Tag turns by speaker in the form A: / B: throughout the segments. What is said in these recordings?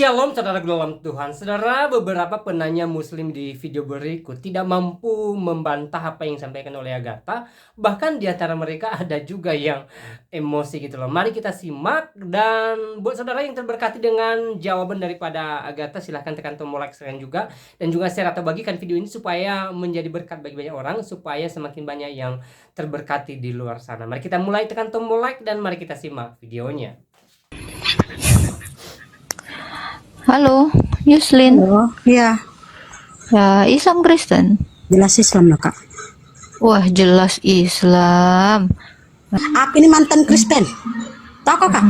A: Shalom saudara dalam Tuhan. Saudara, beberapa penanya muslim di video berikut tidak mampu membantah apa yang disampaikan oleh Agatha. Bahkan di antara mereka ada juga yang emosi gitu loh. Mari kita simak, dan buat saudara yang terberkati dengan jawaban daripada Agatha, silahkan tekan tombol like sekalian juga, dan juga share atau bagikan video ini supaya menjadi berkat bagi banyak orang, supaya semakin banyak yang terberkati di luar sana. Mari kita mulai, tekan tombol like dan mari kita simak videonya.
B: Halo, Yuslin.
C: Oh, iya.
B: Ya, Islam Kristen.
C: Jelas Islam lah, Kak.
B: Wah, jelas Islam.
C: Aku ini mantan Kristen. Tahu kok, Kak?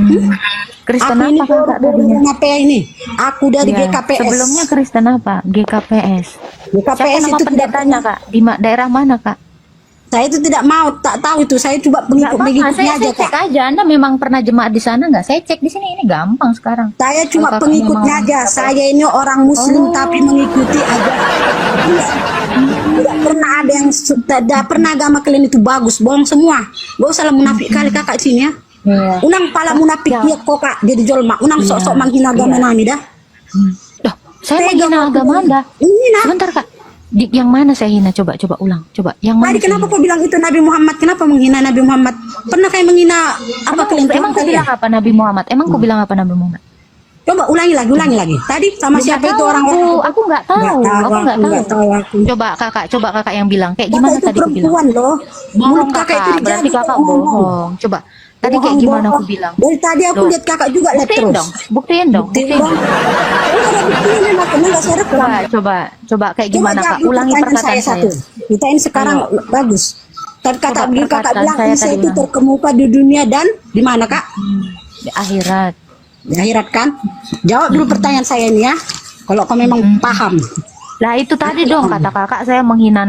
B: Kristen
C: Aku ini
B: apa Kak tadinya?
C: apa ini? Aku dari
B: Ya,
C: GKPS.
B: sebelumnya Kristen apa? GKPS. Siapa
C: GKPS
B: nama
C: itu tidak
B: pendetanya, Kak? Di daerah mana, Kak?
C: saya itu tidak mau, tak tahu itu. Saya coba
B: Nggak apa-apa,
C: pengikutnya aja,
B: saya cek
C: Kak.
B: aja. Anda memang pernah jemaat di sana nggak? Saya cek di sini, ini gampang sekarang.
C: Saya cuma
B: Kalau Kakak
C: pengikutnya
B: memang
C: aja. Saya ini orang Muslim
B: Oh.
C: tapi mengikuti aja. Tidak pernah ada yang tidak pernah agama kalian itu bagus, bohong semua. Gak usah lah munafik kali Kakak sini ya.
B: Iya.
C: Unang pala munafik
B: Ya.
C: dia kok, Kak. Jadi jolma. Unang
B: Iya.
C: sok-sok menghina agama nami dah.
B: Loh, saya
C: Tega
B: menghina
C: kok.
B: agama Anda.
C: Ini nah.
B: Sebentar, Kak. Yang mana saya hina? Coba ulang. Coba. Yang mana?
C: Tadi
B: saya
C: kenapa
B: hina?
C: kau bilang itu Nabi Muhammad? Kenapa menghina Nabi Muhammad? Pernah kayak menghina apa kalian?
B: Emang kau bilang apa Nabi Muhammad? Emang kau bilang apa Nabi Muhammad?
C: Coba ulangi lagi. Tadi sama siapa itu orang?
B: Aku nggak tahu. Aku nggak
C: nggak
B: tahu.
C: tahu aku.
B: Coba kakak yang bilang. Kayak
C: Kakak
B: gimana
C: itu
B: tadi aku bilang?
C: perempuan loh.
B: Bohong
C: Mulut kakak itu
B: kakak. Berarti
C: dijaga,
B: kakak
C: ngomong.
B: bohong. Coba. Tadi kayak
C: Bohong,
B: gimana aku
C: bohong.
B: bilang?
C: Dari tadi aku
B: Loh.
C: lihat kakak juga lihat
B: Buktiin
C: terus.
B: dong. Buktiin dong.
C: Ini aku nggak saya rekam.
B: Coba kayak gimana
C: Coba
B: kak?
C: jawab
B: Ulangi
C: pertanyaan
B: perkataan saya.
C: satu. Kita ini sekarang bagus. Tadi kakak
B: Coba
C: kakak
B: perkataan
C: bilang
B: saya
C: Isa
B: tadi
C: itu
B: mana?
C: terkemuka di dunia dan di mana kak?
B: Di akhirat.
C: Di akhirat kan? Jawab dulu pertanyaan saya ini ya. Kalau kau memang paham.
B: Lah itu tadi dong kata kakak saya menghina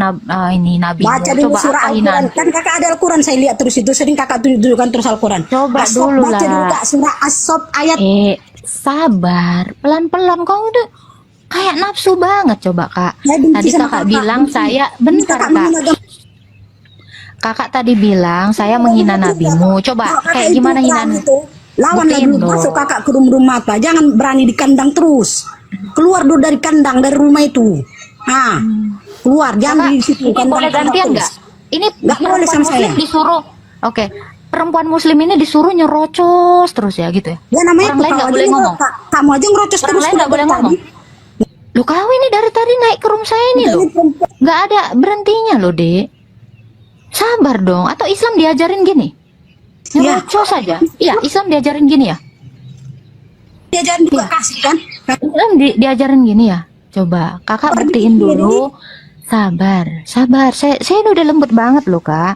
B: ini Nabi.
C: Baca dulu
B: Coba
C: surah
B: apa
C: Al-Quran.
B: hinaan?
C: Kan kakak ada Al-Quran, saya lihat terus itu. Sering kakak tunjukkan terus Al-Quran.
B: Coba
C: As-Sof,
B: dulu
C: baca
B: lah.
C: dulu kak surah As-Sof ayat.
B: Sabar, pelan-pelan kau udah kayak nafsu banget coba kak.
C: Saya benci
B: Tadi
C: sama
B: kakak
C: kakak.
B: bilang
C: Benci.
B: saya
C: Ini
B: bentar
C: kakak
B: kak.
C: menghina agama.
B: Kakak tadi bilang saya menghina nabimu. Coba
C: Kalau kakak
B: kayak
C: itu
B: gimana
C: perang
B: hinaan?
C: itu, lawanlah
B: Buktiin
C: dulu,
B: dong.
C: masuk kakak ke rumah apa. Jangan berani di kandang terus. Keluar dulu dari kandang, dari rumah itu. Nah, keluar, jangan
B: Kakak,
C: di situ.
B: ini
C: Kandang
B: boleh gantian
C: terus.
B: nggak? Ini
C: Nggak boleh
B: perempuan
C: sama
B: muslim
C: saya.
B: disuruh. Oke, perempuan muslim ini disuruh nyerocos terus ya gitu ya.
C: Ya namanya
B: Orang
C: itu
B: lain
C: kau
B: nggak
C: aja
B: boleh ngomong.
C: kamu aja ngerocos
B: Orang
C: terus
B: lain
C: kuda
B: nggak boleh
C: tadi.
B: ngomong. Lu kau ini dari tadi naik ke room saya ini
C: Kita
B: loh.
C: ini perempuan.
B: Nggak ada berhentinya loh dek. Sabar dong. Atau Islam diajarin gini?
C: Iya.
B: Nyerocos saja. Iya, Islam diajarin gini ya.
C: Dia jangan juga kasih kan.
B: Islam diajarin gini ya. Coba kakak buktiin dulu. Sabar. Saya ini udah lembut banget loh kak.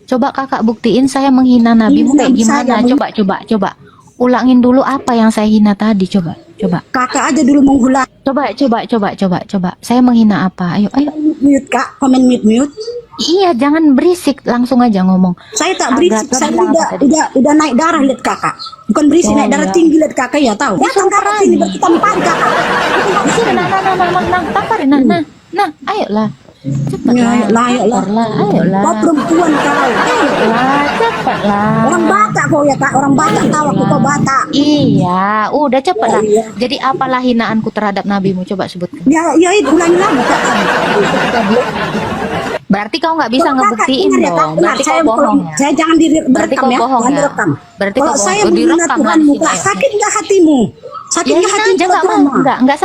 B: Coba kakak buktiin saya menghina nabimu kayak gimana. Coba. Ulangin dulu apa yang saya hina tadi. Coba.
C: Kakak aja dulu mengulang.
B: Coba. Saya menghina apa? Ayo.
C: Mute kak, komen mute.
B: Iya, jangan berisik, langsung aja ngomong.
C: Saya tak berisik,
B: Agatha
C: saya
B: bilang apa tadi?
C: udah naik darah lihat kakak. Bukan berisik,
B: Oh,
C: naik darah
B: iya.
C: tinggi lihat kakak ya tahu. Datang kakak sini kita empat kakak.
B: Di sini, nah, tamparin, nah, ayolah. Cepatlah,
C: Ayolah.
B: ayolah.
C: Kau perempuan kau.
B: Cepatlah.
C: Orang Batak kau ya kak, orang Batak tahu aku kau Batak.
B: Iya, udah cepatlah.
C: Iya.
B: Jadi apalah hinaanku terhadap nabimu? Coba sebutkan.
C: Ya itu ulangi lagi kak.
B: Berarti kau nggak bisa
C: Kalau kakak
B: ngebuktiin
C: dengar ya, Kak,
B: dong.
C: dengar.
B: Berarti
C: Saya
B: kau bohong ya.
C: Saya jangan
B: Berarti
C: direkam
B: kau
C: ya,
B: bohong
C: jangan
B: ya.
C: direkam.
B: Berarti
C: Kalau
B: kau bohong.
C: saya
B: Oh,
C: menghina
B: direkam lah
C: Tuhanmu,
B: di sini,
C: Kak,
B: ayo.
C: sakit nggak hatimu? Sakit
B: Ya
C: nggak
B: hina
C: hatimu?
B: aja nggak
C: Tuhan,
B: mau, nggak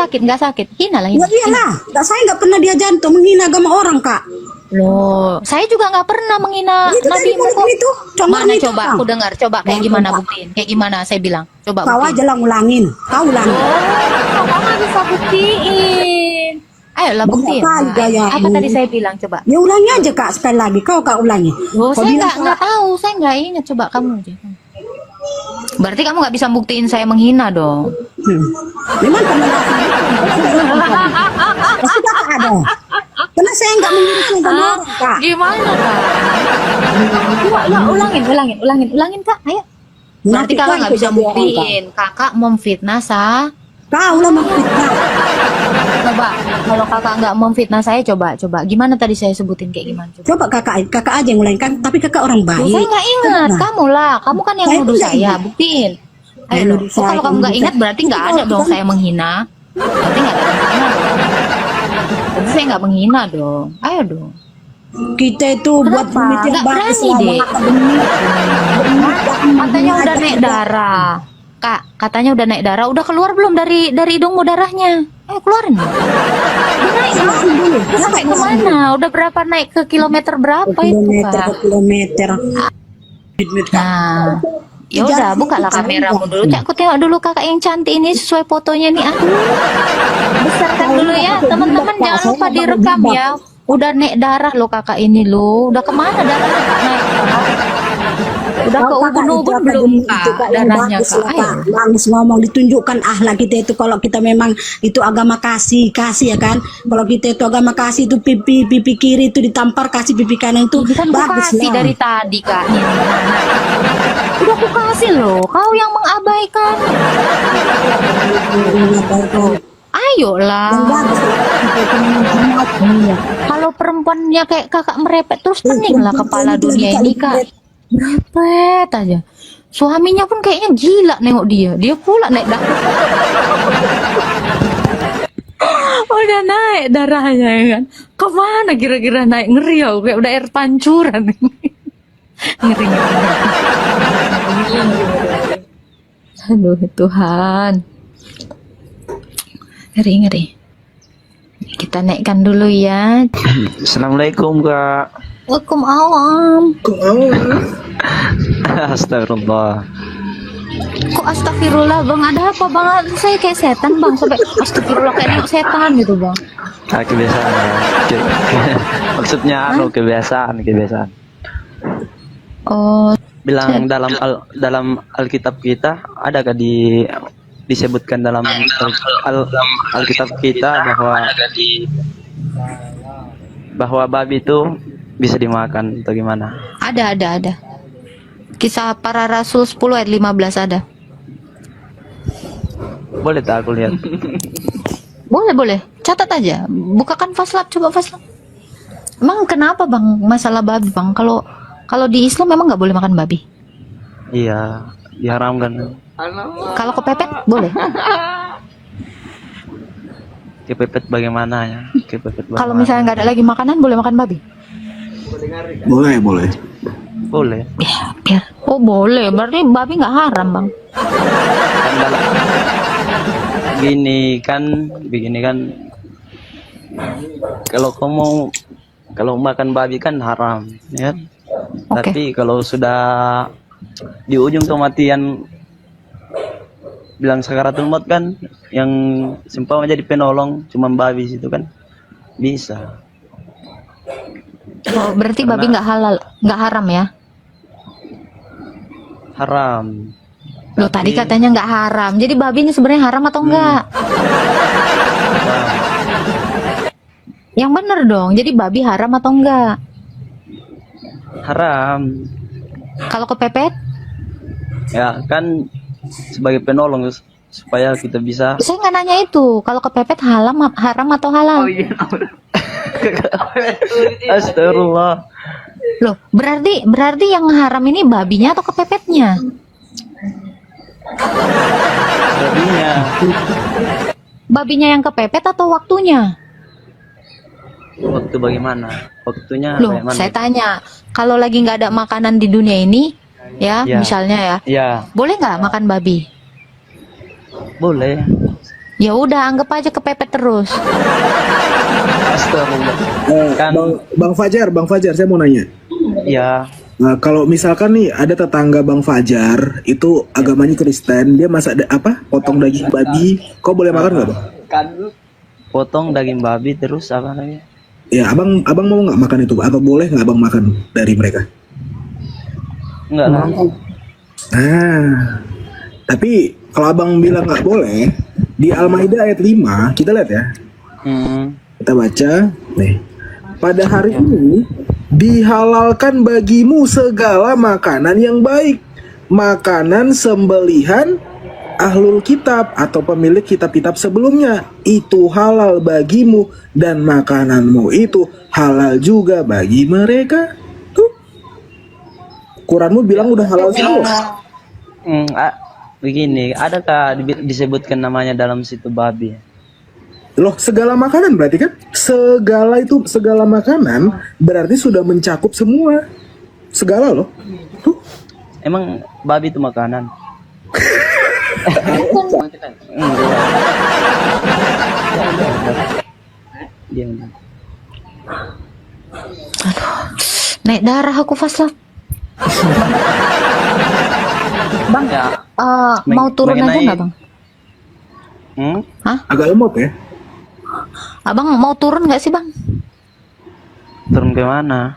B: sakit. Hina lah hina.
C: Ya iyalah, saya nggak pernah diajarin tuh menghina agama orang kak.
B: Loh, saya juga nggak pernah menghina
C: Itu tadi
B: nabimu kok.
C: mulut itu, contoh
B: Mana
C: itu,
B: coba
C: Kak.
B: aku dengar, coba kayak
C: Nah,
B: gimana
C: coba.
B: buktiin? Kayak gimana saya bilang? Coba
C: Kau
B: buktiin.
C: aja lah ngulangin, kau ulangi.
B: Oh, kau nggak bisa buktiin. Ayolah
C: Banyak
B: buktiin.
C: kali gaya.
B: Apa tadi saya bilang coba?
C: Ya ulangi aja kak sekali lagi, kau ulangi.
B: Oh,
C: Kau
B: saya
C: bilang
B: nggak tahu, saya nggak ingat. Coba kamu aja. Berarti kamu nggak bisa buktiin saya menghina dong.
C: Memang pernah pasti kakak ada. Karena saya nggak menghina agama orang kak.
B: Gimana kak? Coba ya, ulangin kak. Ayo. Berarti
C: Munafik
B: kakak
C: kan
B: nggak bisa
C: itu jadi orang, Kak.
B: buktiin. Kakak memfitnah
C: Kau lah memfitnah.
B: Coba, kalau kakak nggak memfitnah saya, coba. Gimana tadi saya sebutin kayak gimana? Coba.
C: Coba kakak aja yang mulai kan, tapi kakak orang
B: Loh,
C: baik.
B: saya nggak ingat,
C: Nah,
B: kamu lah. Kamu kan yang
C: Saya
B: nuduh
C: tuh nggak
B: saya,
C: ingat.
B: buktiin. Ayo loh. Oh, kalau kamu nggak ingat berarti nggak ada dong saya menghina. Berarti nggak ada menghina dong. Berarti saya nggak menghina dong. Ayo dong.
C: Kita itu buat
B: Kenapa?
C: duit yang
B: Nggak
C: bagus
B: berani,
C: lah,
B: Dek. Katanya udah naik darah. Kak, katanya udah naik darah. Udah keluar belum dari hidungmu darahnya? Ayo keluarin. Udah naik belum? Udah sampai kemana? Udah berapa naik ke kilometer berapa itu,
C: kilometer
B: Kak?
C: ke kilometer.
B: Nah, ya udah bukalah kameramu dulu. Cak, aku tengok dulu kakak yang cantik ini sesuai fotonya nih. Aduh, besarkan dulu ya teman-teman. Jangan lupa direkam ya. Udah naik darah lo kakak ini lo. Udah kemana darahnya Kak, naik? Kak? Udah ke ubun-ubun belum Kak darahnya Kak? Ayo.
C: Bagus ngomong, ditunjukkan akhlak kita itu. Kalau kita memang itu agama kasih ya kan. Kalau kita itu agama kasih itu pipi kiri itu ditampar, kasih pipi kanan itu
B: Ini kan aku
C: bagus
B: kasih
C: lah.
B: dari tadi Kak. Nih, udah aku kasih loh. Kau yang mengabaikan. Ayolah.
C: Bagus lah.
B: Iya. Kalau perempuannya kayak kakak merepet terus peninglah kepala dunia ini Kak. Merepet aja. Suaminya pun kayaknya gila nengok dia. Dia pula naik darah. Udah naik darahnya ya kan. Kemana kira-kira naik? Ngeri ya, kayak udah air pancuran. Ngeri. Aduh Tuhan. Ngeri. Kita naikkan dulu ya.
D: Assalamualaikum Kak.
B: Waalaikumsalam.
D: Astagfirullah.
B: Kok astagfirullah bang? Ada apa bang? Saya kayak setan bang. Sampai astagfirullah kayak nengok setan gitu bang.
D: Kebiasaan ya. Maksudnya kebiasaan.
B: Oh,
D: Bilang dalam Alkitab kita adakah disebutkan dalam Alkitab kita bahwa babi itu bisa dimakan atau gimana?
B: ada. Kisah para Rasul 10 ayat 15 ada.
D: Boleh tak aku lihat?
B: Boleh. Catat aja. Bukakan Faslab, coba Faslab. Emang kenapa bang masalah babi bang? Kalau di Islam memang nggak boleh makan babi.
D: Iya, diharamkan.
B: Kalau kepepet boleh.
D: Kepepet bagaimana ya?
B: Kalau misalnya nggak ada lagi makanan boleh makan babi.
E: Boleh.
D: Boleh.
B: Ya, biar. Oh boleh. Berarti babi nggak haram bang.
D: Begini kan kalau makan babi kan haram ya.
B: Oke.
D: Tapi kalau sudah di ujung kematian bilang sakaratul maut kan, yang seumpama jadi penolong cuma babi situ kan bisa.
B: Oh, berarti babi nggak halal, nggak haram ya?
D: Haram.
B: Loh tadi katanya nggak haram. Jadi babi ini sebenarnya haram atau enggak? Yang bener dong. Jadi babi haram atau enggak?
D: Haram.
B: Kalau kepepet?
D: Ya kan sebagai penolong supaya kita bisa.
B: Saya nggak nanya itu. Kalau kepepet haram atau halal?
D: Astagfirullah.
B: Loh, berarti yang haram ini babinya atau kepepetnya?
D: Babinya.
B: Babinya yang kepepet atau waktunya?
D: Waktu bagaimana? Waktunya
B: Loh,
D: bagaimana?
B: saya tanya, kalau lagi nggak ada makanan di dunia ini, ya,
D: Ya.
B: misalnya ya,
D: Ya,
B: boleh nggak makan babi?
D: boleh.
B: Ya udah, anggap aja kepepet terus.
D: Astagfirullah. Kan
E: Bang Fajar, saya mau nanya.
D: ya,
E: Nah, kalau misalkan nih ada tetangga Bang Fajar itu agamanya Kristen, dia masak potong daging babi, kau boleh makan nggak Bang?
D: potong daging babi terus apa lagi?
E: Ya, abang mau nggak makan itu? Apa boleh nggak abang makan dari mereka?
D: Enggak lah.
E: Nah, tapi kalau abang bilang nggak boleh, di Al-Maidah ayat 5 kita lihat ya. Kita baca nih. Pada hari ini dihalalkan bagimu segala makanan yang baik, makanan sembelihan ahlul kitab atau pemilik kitab-kitab sebelumnya itu halal bagimu, dan makananmu itu halal juga bagi mereka. Tuh, Quranmu bilang udah halal semua.
D: begini, adakah disebutkan namanya dalam situ babi?
E: Loh, segala makanan berarti kan? Segala makanan berarti sudah mencakup semua. Segala loh. Tuh.
D: Emang babi itu makanan? Diam.
B: Naik darah aku Faslab. Bang,
D: Ya,
B: mau turun aja
D: mengenai-
B: nggak bang?
D: Hmm?
E: Agak lemot ya.
B: Abang mau turun nggak sih bang?
D: Turun ke mana?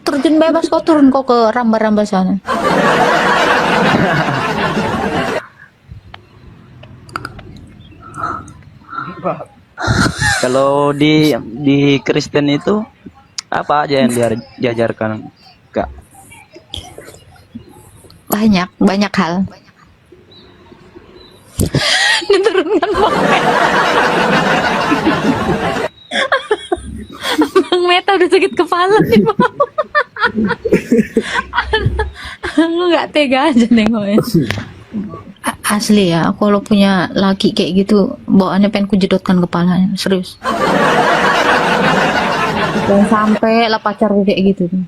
B: Terjun bebas kok, turun kok ke ramba-ramba sana.
D: Kalau di Kristen itu apa aja yang diajarkan, Kak?
B: Banyak hal. Diturunkan bang. Bang Meta udah sakit kepala nih bang. Aku nggak tega aja nengoknya. Asli ya, kalau punya laki kayak gitu, bawaannya pengen kujedotkan kepalanya, serius. Jangan sampai lah pacarku kayak gitu tuh.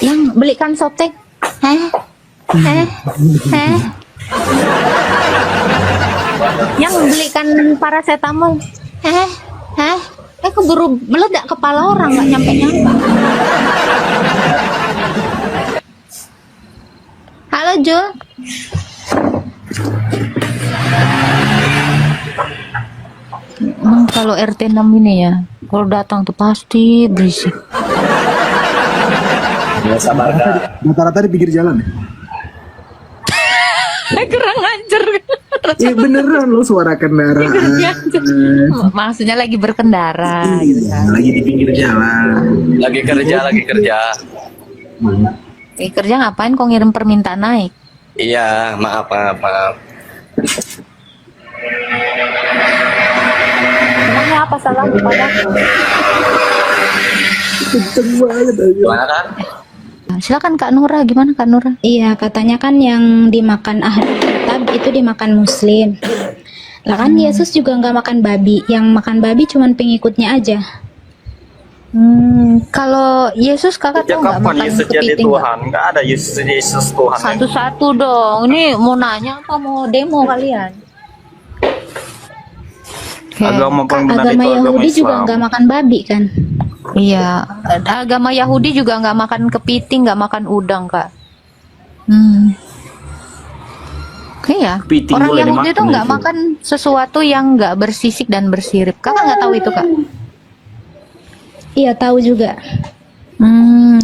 B: Yang belikan softtek, yang belikan paracetamol, keburu meledak kepala orang, nggak nyampe. Halo Jo. Kalau RT 6 ini ya, kalau datang tuh pasti berisik.
E: Rata-rata di pinggir jalan ya.
B: Kurang ajar.
E: Iya beneran loh, suara kendaraan.
B: Maksudnya lagi berkendara gitu kan.
E: Lagi di pinggir jalan.
D: Lagi kerja.
B: Kerja ngapain kok ngirim permintaan naik?
D: Iya, maaf.
B: Emangnya apa salahnya padaku?
E: Kenceng banget aja.
D: Gimana kan?
B: Silakan Kak Nura, gimana Kak Nura?
F: Iya, katanya kan yang dimakan ahli kitab itu dimakan muslim. Lah kan Yesus juga nggak makan babi, yang makan babi cuman pengikutnya aja.
B: Kalau Yesus kakak tahu nggak makan kepiting nggak?
G: Nggak ada Yesus Tuhan.
B: Satu-satu dong. Ini mau nanya apa mau demo kalian? Oke.
G: Agama paling benar
F: Agama
G: itu agama
F: Yahudi juga
G: Islam.
F: nggak makan babi kan?
B: Iya, agama Yahudi juga nggak makan kepiting, nggak makan udang kak. Iya,
G: Kepiting
B: orang
G: boleh
B: Yahudi
G: dimakan
B: tuh nggak
G: itu.
B: makan sesuatu yang nggak bersisik dan bersirip. Kakak nggak tahu itu kak?
F: Iya, tahu juga.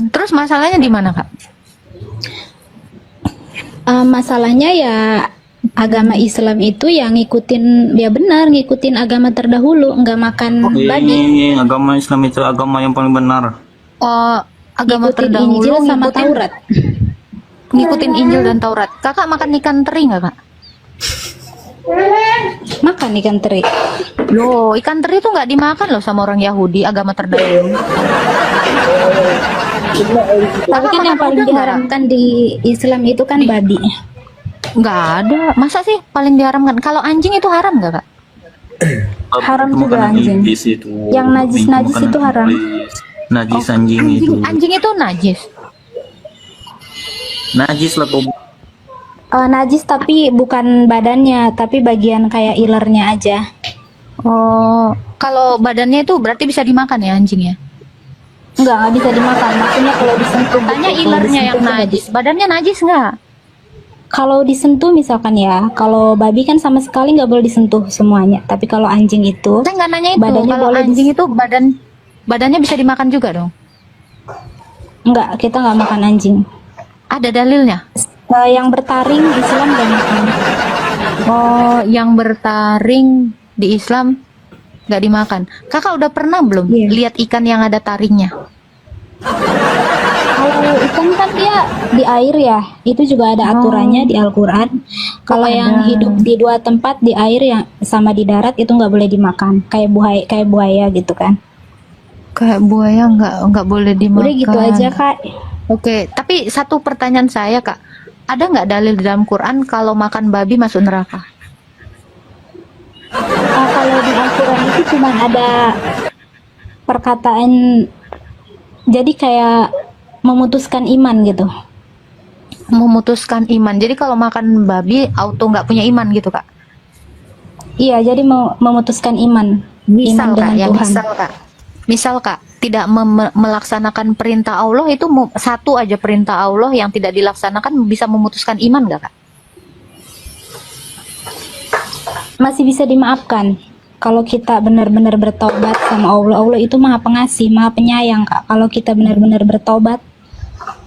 B: Terus masalahnya di mana kak?
F: Masalahnya ya agama Islam itu yang ngikutin agama terdahulu, nggak makan babi.
G: Ini agama Islam itu agama yang paling benar.
B: Oh, agama
F: Ngikutin
B: terdahulu
F: Injil sama
B: ngikutin-
F: Taurat.
B: ngikutin Injil dan Taurat. Kakak makan ikan teri nggak kak?
F: Makan ikan teri.
B: Loh, ikan teri tuh nggak dimakan loh sama orang Yahudi, agama terdahulu.
F: Tapi kan yang paling diharamkan di Islam itu kan babi.
B: Nggak ada. Masa sih paling diharamkan? Kalau anjing itu haram nggak kak?
F: Haram
G: Itu
F: juga
G: makanan
F: anjing.
G: iblis itu.
F: Yang najis-najis
G: Makanan
F: itu haram.
G: iblis. Najis anjing itu.
B: Anjing itu najis.
G: Najis lah kok.
F: Najis tapi bukan badannya, tapi bagian kayak ilernya aja.
B: Oh, kalau badannya itu berarti bisa dimakan ya anjing ya?
F: Nggak bisa dimakan. Maksudnya kalau disentuh.
B: Tanya
F: gitu,
B: ilernya
F: kalau
B: yang
F: disentuh nggak
B: najis. Badannya najis nggak?
F: Kalau disentuh misalkan ya, kalau babi kan sama sekali nggak boleh disentuh semuanya. Tapi kalau anjing itu,
B: Saya nggak nanya itu.
F: Badannya
B: Kalau
F: boleh
B: anjing itu badannya bisa dimakan juga dong?
F: nggak, kita nggak makan anjing.
B: Ada dalilnya?
F: Yang bertaring Islam nggak makan.
B: Oh, yang bertaring di Islam nggak dimakan. Kakak udah pernah belum
F: Iya.
B: lihat ikan yang ada taringnya?
F: Kalau ikan kan dia di air ya, itu juga ada aturannya di Al-Quran. Kalau yang hidup di dua tempat di air yang sama di darat itu nggak boleh dimakan, kayak buaya gitu kan.
B: Kayak buaya nggak boleh dimakan.
F: Udah gitu aja kak.
B: Oke, tapi satu pertanyaan saya kak, ada nggak dalil di dalam Quran kalau makan babi masuk neraka?
F: Kalau di Al-Quran itu cuma ada perkataan, jadi kayak memutuskan iman gitu.
B: Memutuskan iman. Jadi kalau makan babi auto nggak punya iman gitu kak?
F: Iya, jadi memutuskan iman.
B: Misal
F: Iman
B: kak,
F: dengan
B: ya
F: Tuhan.
B: misal kak, tidak melaksanakan perintah Allah itu satu aja perintah Allah yang tidak dilaksanakan bisa memutuskan iman nggak kak?
F: Masih bisa dimaafkan. Kalau kita benar-benar bertobat sama Allah, Allah itu maha pengasih, maha penyayang kak. Kalau kita benar-benar bertobat,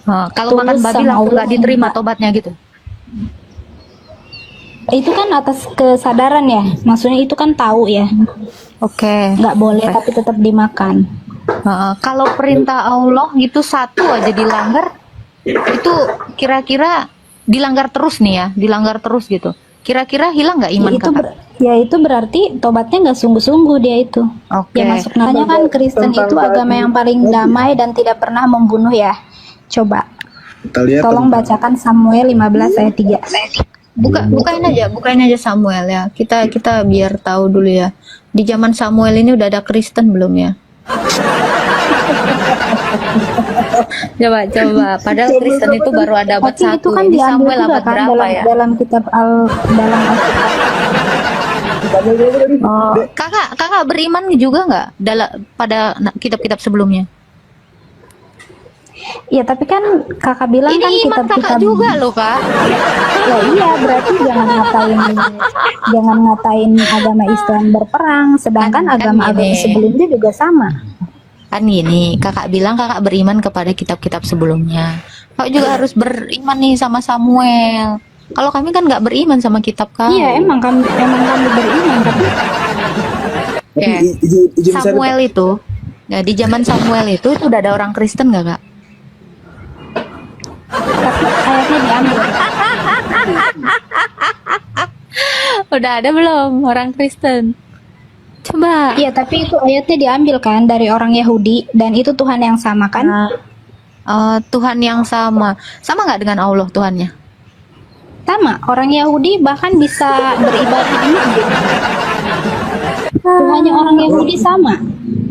B: Kalau makan
F: tulus
B: babi
F: sama
B: langsung
F: Allah,
B: nggak diterima tobatnya gitu?
F: itu kan atas kesadaran ya. Maksudnya itu kan tahu ya,
B: Oke.
F: nggak boleh tapi tetap dimakan.
B: Kalau perintah Allah gitu satu aja dilanggar, itu kira-kira dilanggar terus nih ya, dilanggar terus gitu. Kira-kira hilang nggak iman
F: itu
B: kakak?
F: itu berarti tobatnya nggak sungguh-sungguh dia itu.
B: Oke.
F: Ya masuk namanya kan Kristen itu agama yang paling damai dan tidak pernah membunuh ya. Coba
E: Kita lihat
F: tolong
E: tentang-
F: bacakan Samuel 15 ayat 3.
B: Bukain aja Samuel ya. Kita biar tahu dulu ya. Di zaman Samuel ini udah ada Kristen belum ya? coba. Padahal Kristen itu baru ada abad
F: Tapi itu
B: 1.
F: kan
B: Ini
F: diambil
B: Samuel
F: juga
B: abad
F: kan
B: berapa
F: dalam
B: ya?
F: dalam kitab dalam Alkitab.
B: Oh, kakak beriman juga nggak pada kitab-kitab sebelumnya?
F: Iya, tapi kan kakak bilang
B: Ini
F: kan
B: iman
F: kitab-kitab
B: kakak juga loh kak.
F: Ya iya, berarti jangan ngatain agama Islam berperang, sedangkan
B: Kan
F: agama-agama
B: gini.
F: sebelumnya juga sama.
B: Kan gini, kakak bilang kakak beriman kepada kitab-kitab sebelumnya. Kakak juga harus beriman nih sama Samuel. Kalau kami kan nggak beriman sama kitab kami.
F: Iya, emang kami beriman, tapi
E: Tapi
B: Ya.
E: izin saya
B: Samuel itu, ya di zaman Samuel itu udah ada orang Kristen nggak kak?
F: ayatnya diambil.
B: Udah ada belum orang Kristen? Coba.
F: Iya, tapi itu ayatnya diambil kan dari orang Yahudi dan itu Tuhan yang sama kan?
B: Tuhan yang sama nggak dengan Allah Tuhannya?
F: Sama, orang Yahudi bahkan bisa beribadah di masjid. Tuhannya orang Yahudi sama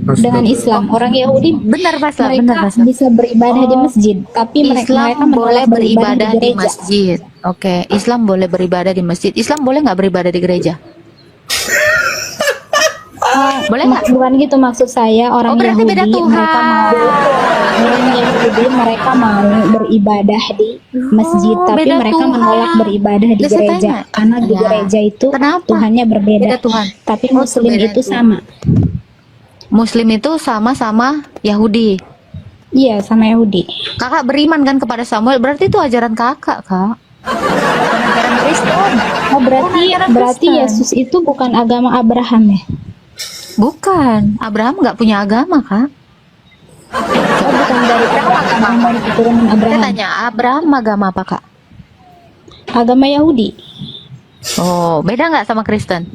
F: dengan Islam. Orang Yahudi
B: Benar Basla,
F: mereka
B: benar Basla.
F: bisa beribadah di masjid, tapi mereka
B: Islam boleh
F: menolak
B: beribadah di
F: gereja.
B: masjid. Oke, Islam boleh beribadah di masjid. Islam boleh nggak beribadah di gereja? Boleh nggak?
F: Bukan gitu maksud saya, orang
B: Oh, berarti
F: Yahudi
B: beda Tuhan.
F: mereka mau beribadah di masjid, tapi
B: beda
F: mereka
B: Tuhan.
F: menolak beribadah di
B: Lah, saya
F: gereja
B: tanya.
F: karena di
B: Ya.
F: gereja itu
B: Kenapa?
F: Tuhannya berbeda.
B: Beda Tuhan.
F: Tapi
B: Oh,
F: Muslim
B: beda
F: itu
B: Tuhan.
F: sama.
B: Muslim itu sama-sama Yahudi.
F: Iya, sama Yahudi.
B: Kakak beriman kan kepada Samuel, berarti itu ajaran kakak, kak. Bukan ajaran Kristen.
F: Oh, berarti
B: ajaran Kristen.
F: Yesus itu bukan agama Abraham ya?
B: Bukan, Abraham nggak punya agama, kak.
F: Oh, bukan dari Abraham, dari keturunan
B: Saya
F: Abraham.
B: tanya, Abraham agama apa, kak?
F: Agama Yahudi.
B: Oh, beda nggak sama Kristen?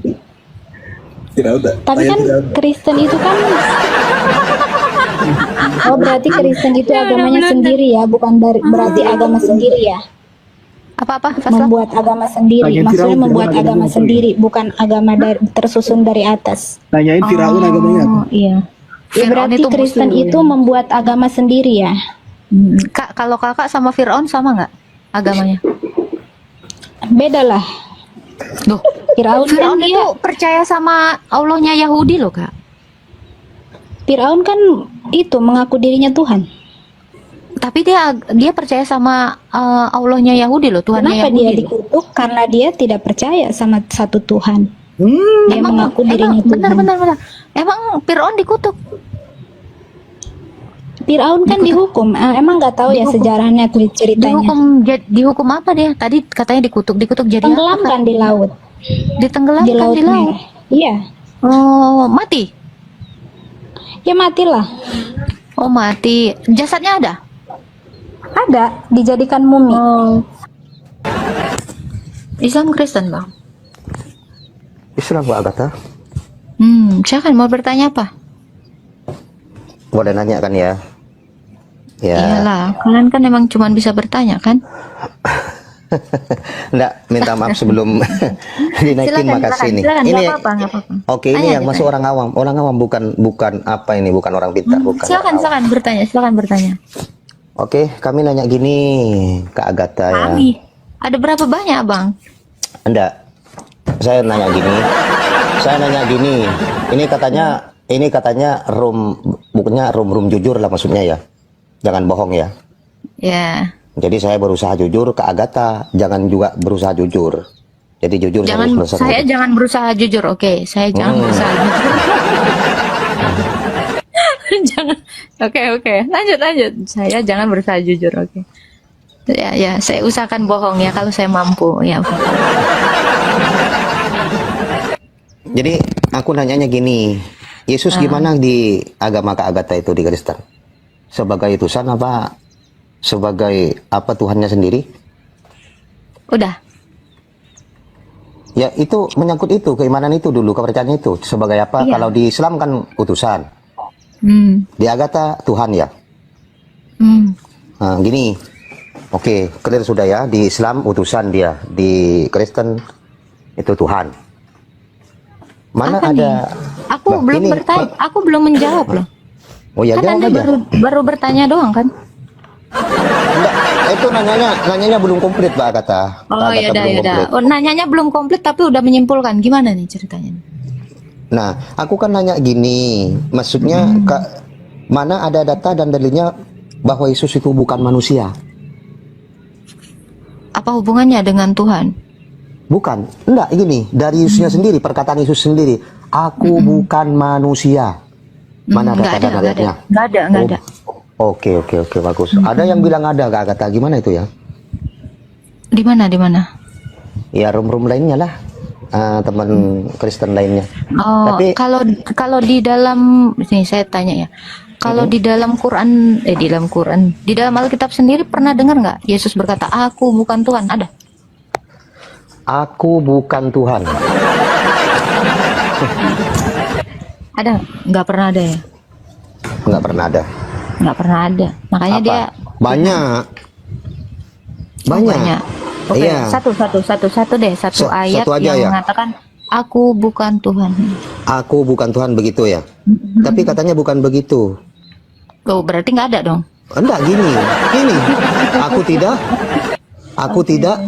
E: tidak ada.
F: Tapi kan Kristen itu kan Oh, berarti Kristen itu agamanya sendiri ya, bukan berarti agama sendiri ya.
B: Apa-apa, Fasla?
F: Membuat agama sendiri,
E: Tanyain
F: maksudnya
E: Firaun,
F: membuat
E: Firaun
F: agama
E: agamanya apa
F: sendiri, bukan agama tersusun dari atas.
E: Tanyain Firaun agamanya apa?
F: Oh, iya. Ya,
B: Firaun
F: berarti
B: itu
F: Kristen
B: Muslim.
F: itu membuat agama sendiri ya.
B: Kak, kalau kakak sama Fir'aun sama nggak agamanya?
F: Beda lah.
B: Loh,
F: Firaun kan
B: Fir'aun itu
F: dia,
B: percaya sama Allahnya Yahudi loh, kak.
F: Firaun kan itu mengaku dirinya Tuhan.
B: Tapi dia percaya sama Allahnya Yahudi loh, Tuhannya
F: Kenapa dia
B: Yahudi loh.
F: dikutuk? Karena dia tidak percaya sama satu Tuhan. Dia
B: Emang,
F: mengaku dirinya Tuhan.
B: benar. Emang Fir'aun dikutuk?
F: Firaun kan dihukum. Emang nggak tahu ya sejarahnya ceritanya.
B: Dihukum apa dia? Tadi katanya dikutuk jadi apa, Kak?
F: Tenggelamkan di laut.
B: Ditenggelamkan
F: Di laut
B: di laut.
F: Merah. Iya.
B: Oh, mati.
F: Ya matilah.
B: Oh, mati. Jasadnya ada?
F: Ada dijadikan mumi.
B: Oh. Islam Kristen, Bang.
H: Islam Pak Agatha.
B: Silakan mau bertanya apa?
H: Boleh nanya kan ya? Ya.
B: Iyalah, kalian kan emang cuma bisa bertanya kan?
H: Enggak, minta maaf sebelum dinaikin, makasih nih.
B: silakan,
H: Ini
B: nggak apa-apa, nggak apa-apa.
H: oke, ini
B: Tanya
H: yang
B: aja,
H: masuk orang awam. Orang awam bukan apa ini, bukan orang pintar, bukan
B: Silakan,
H: orang awam.
B: silakan bertanya.
H: Oke, kami nanya gini, Kak Agatha ya.
B: Kami, ada berapa banyak bang?
H: Enggak. Saya nanya gini. Ini katanya bukannya room jujur lah maksudnya ya. Jangan bohong ya.
B: Ya,
H: Jadi saya berusaha jujur, Kak Agatha jangan juga berusaha jujur. Jadi jujur
B: saya jangan berusaha jujur, oke? Saya jangan berusaha jujur. Jangan, oke, lanjut. Saya jangan berusaha jujur, oke? Ya, saya usahakan bohong ya kalau saya mampu, ya.
H: Jadi aku nanyanya gini, Yesus gimana di agama Kak Agatha itu di Kristen? Sebagai utusan apa? Sebagai apa Tuhannya sendiri?
B: Udah.
H: Ya itu menyangkut itu, keimanan itu dulu, kepercayaan itu. Sebagai apa?
B: Iya.
H: Kalau di Islam kan utusan. Di Agatha Tuhan ya. Nah, gini, oke, clear sudah ya. Di Islam utusan dia, di Kristen itu Tuhan. Mana
B: Apa
H: ada?
B: nih? Aku
H: Lah,
B: belum
H: ini,
B: bertanya, aku belum menjawab loh.
H: Oh ya,
B: Kan
H: jawab
B: Anda
H: aja.
B: baru bertanya doang kan?
H: Enggak, itu nanyanya belum komplit, Mbak Agatha.
B: Oh
H: Mbak
B: ya
H: Agatha belum
B: udah.
H: komplit.
B: Oh, nanyanya belum komplit tapi udah menyimpulkan. Gimana nih ceritanya?
H: Nah, aku kan nanya gini, maksudnya mana ada data dan dalilnya bahwa Yesus itu bukan manusia?
B: Apa hubungannya dengan Tuhan?
H: Bukan, enggak, gini, dari Yesusnya sendiri, perkataan Yesus sendiri, aku bukan manusia. Mana data dan dalilnya?
B: Nggak ada.
H: Oke, bagus. Ada yang bilang ada, Kak Agatha, gimana itu ya?
B: Di mana?
H: Ya, room lainnya lah, teman Kristen lainnya.
B: Oh,
H: Tapi
B: kalau di dalam nih saya tanya ya. Kalau di dalam Quran, di dalam Alkitab sendiri pernah dengar nggak Yesus berkata, "Aku bukan Tuhan"? Ada?
H: aku bukan Tuhan.
B: Ada? Nggak pernah ada ya?
H: Nggak pernah ada.
B: Nggak pernah ada. Makanya
H: Apa?
B: dia
H: Banyak.
B: banyak. Oke,
H: Iya.
B: satu deh, satu ayat
H: satu aja
B: yang
H: ya?
B: mengatakan, "Aku bukan Tuhan."
H: Aku bukan Tuhan, begitu ya. Tapi katanya bukan begitu.
B: Oh, berarti nggak ada dong?
H: Enggak, gini. Aku tidak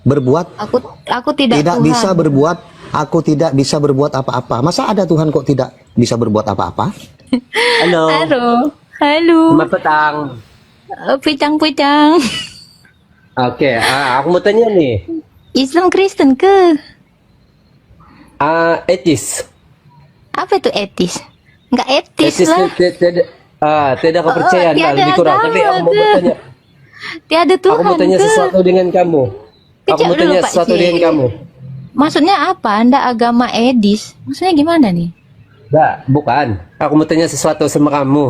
H: berbuat,
B: Aku tidak
H: tidak
B: Tuhan.
H: bisa berbuat, aku tidak bisa berbuat apa-apa. Masa ada Tuhan kok tidak bisa berbuat apa-apa?
A: Halo.
B: Halo.
A: Selamat petang.
B: Pucang.
A: Oke, aku mau tanya nih.
B: Islam Kristen ke?
A: Etis.
B: Apa itu etis? Nggak etis
A: Etis
B: lah.
A: tidak kepercayaan lah,
B: tiada
A: lebih kurang. Tapi
B: agama
A: aku mau
B: tuh.
A: bertanya,
B: Tiada Tuhan
A: aku mau tanya
B: ke?
A: sesuatu dengan kamu. Aku
B: Kejap
A: mau
B: dulu,
A: tanya
B: Pak
A: sesuatu
B: Cik.
A: dengan kamu.
B: Maksudnya apa? Anda agama edis? Maksudnya gimana nih?
A: Enggak, bukan. Aku mau tanya sesuatu sama kamu.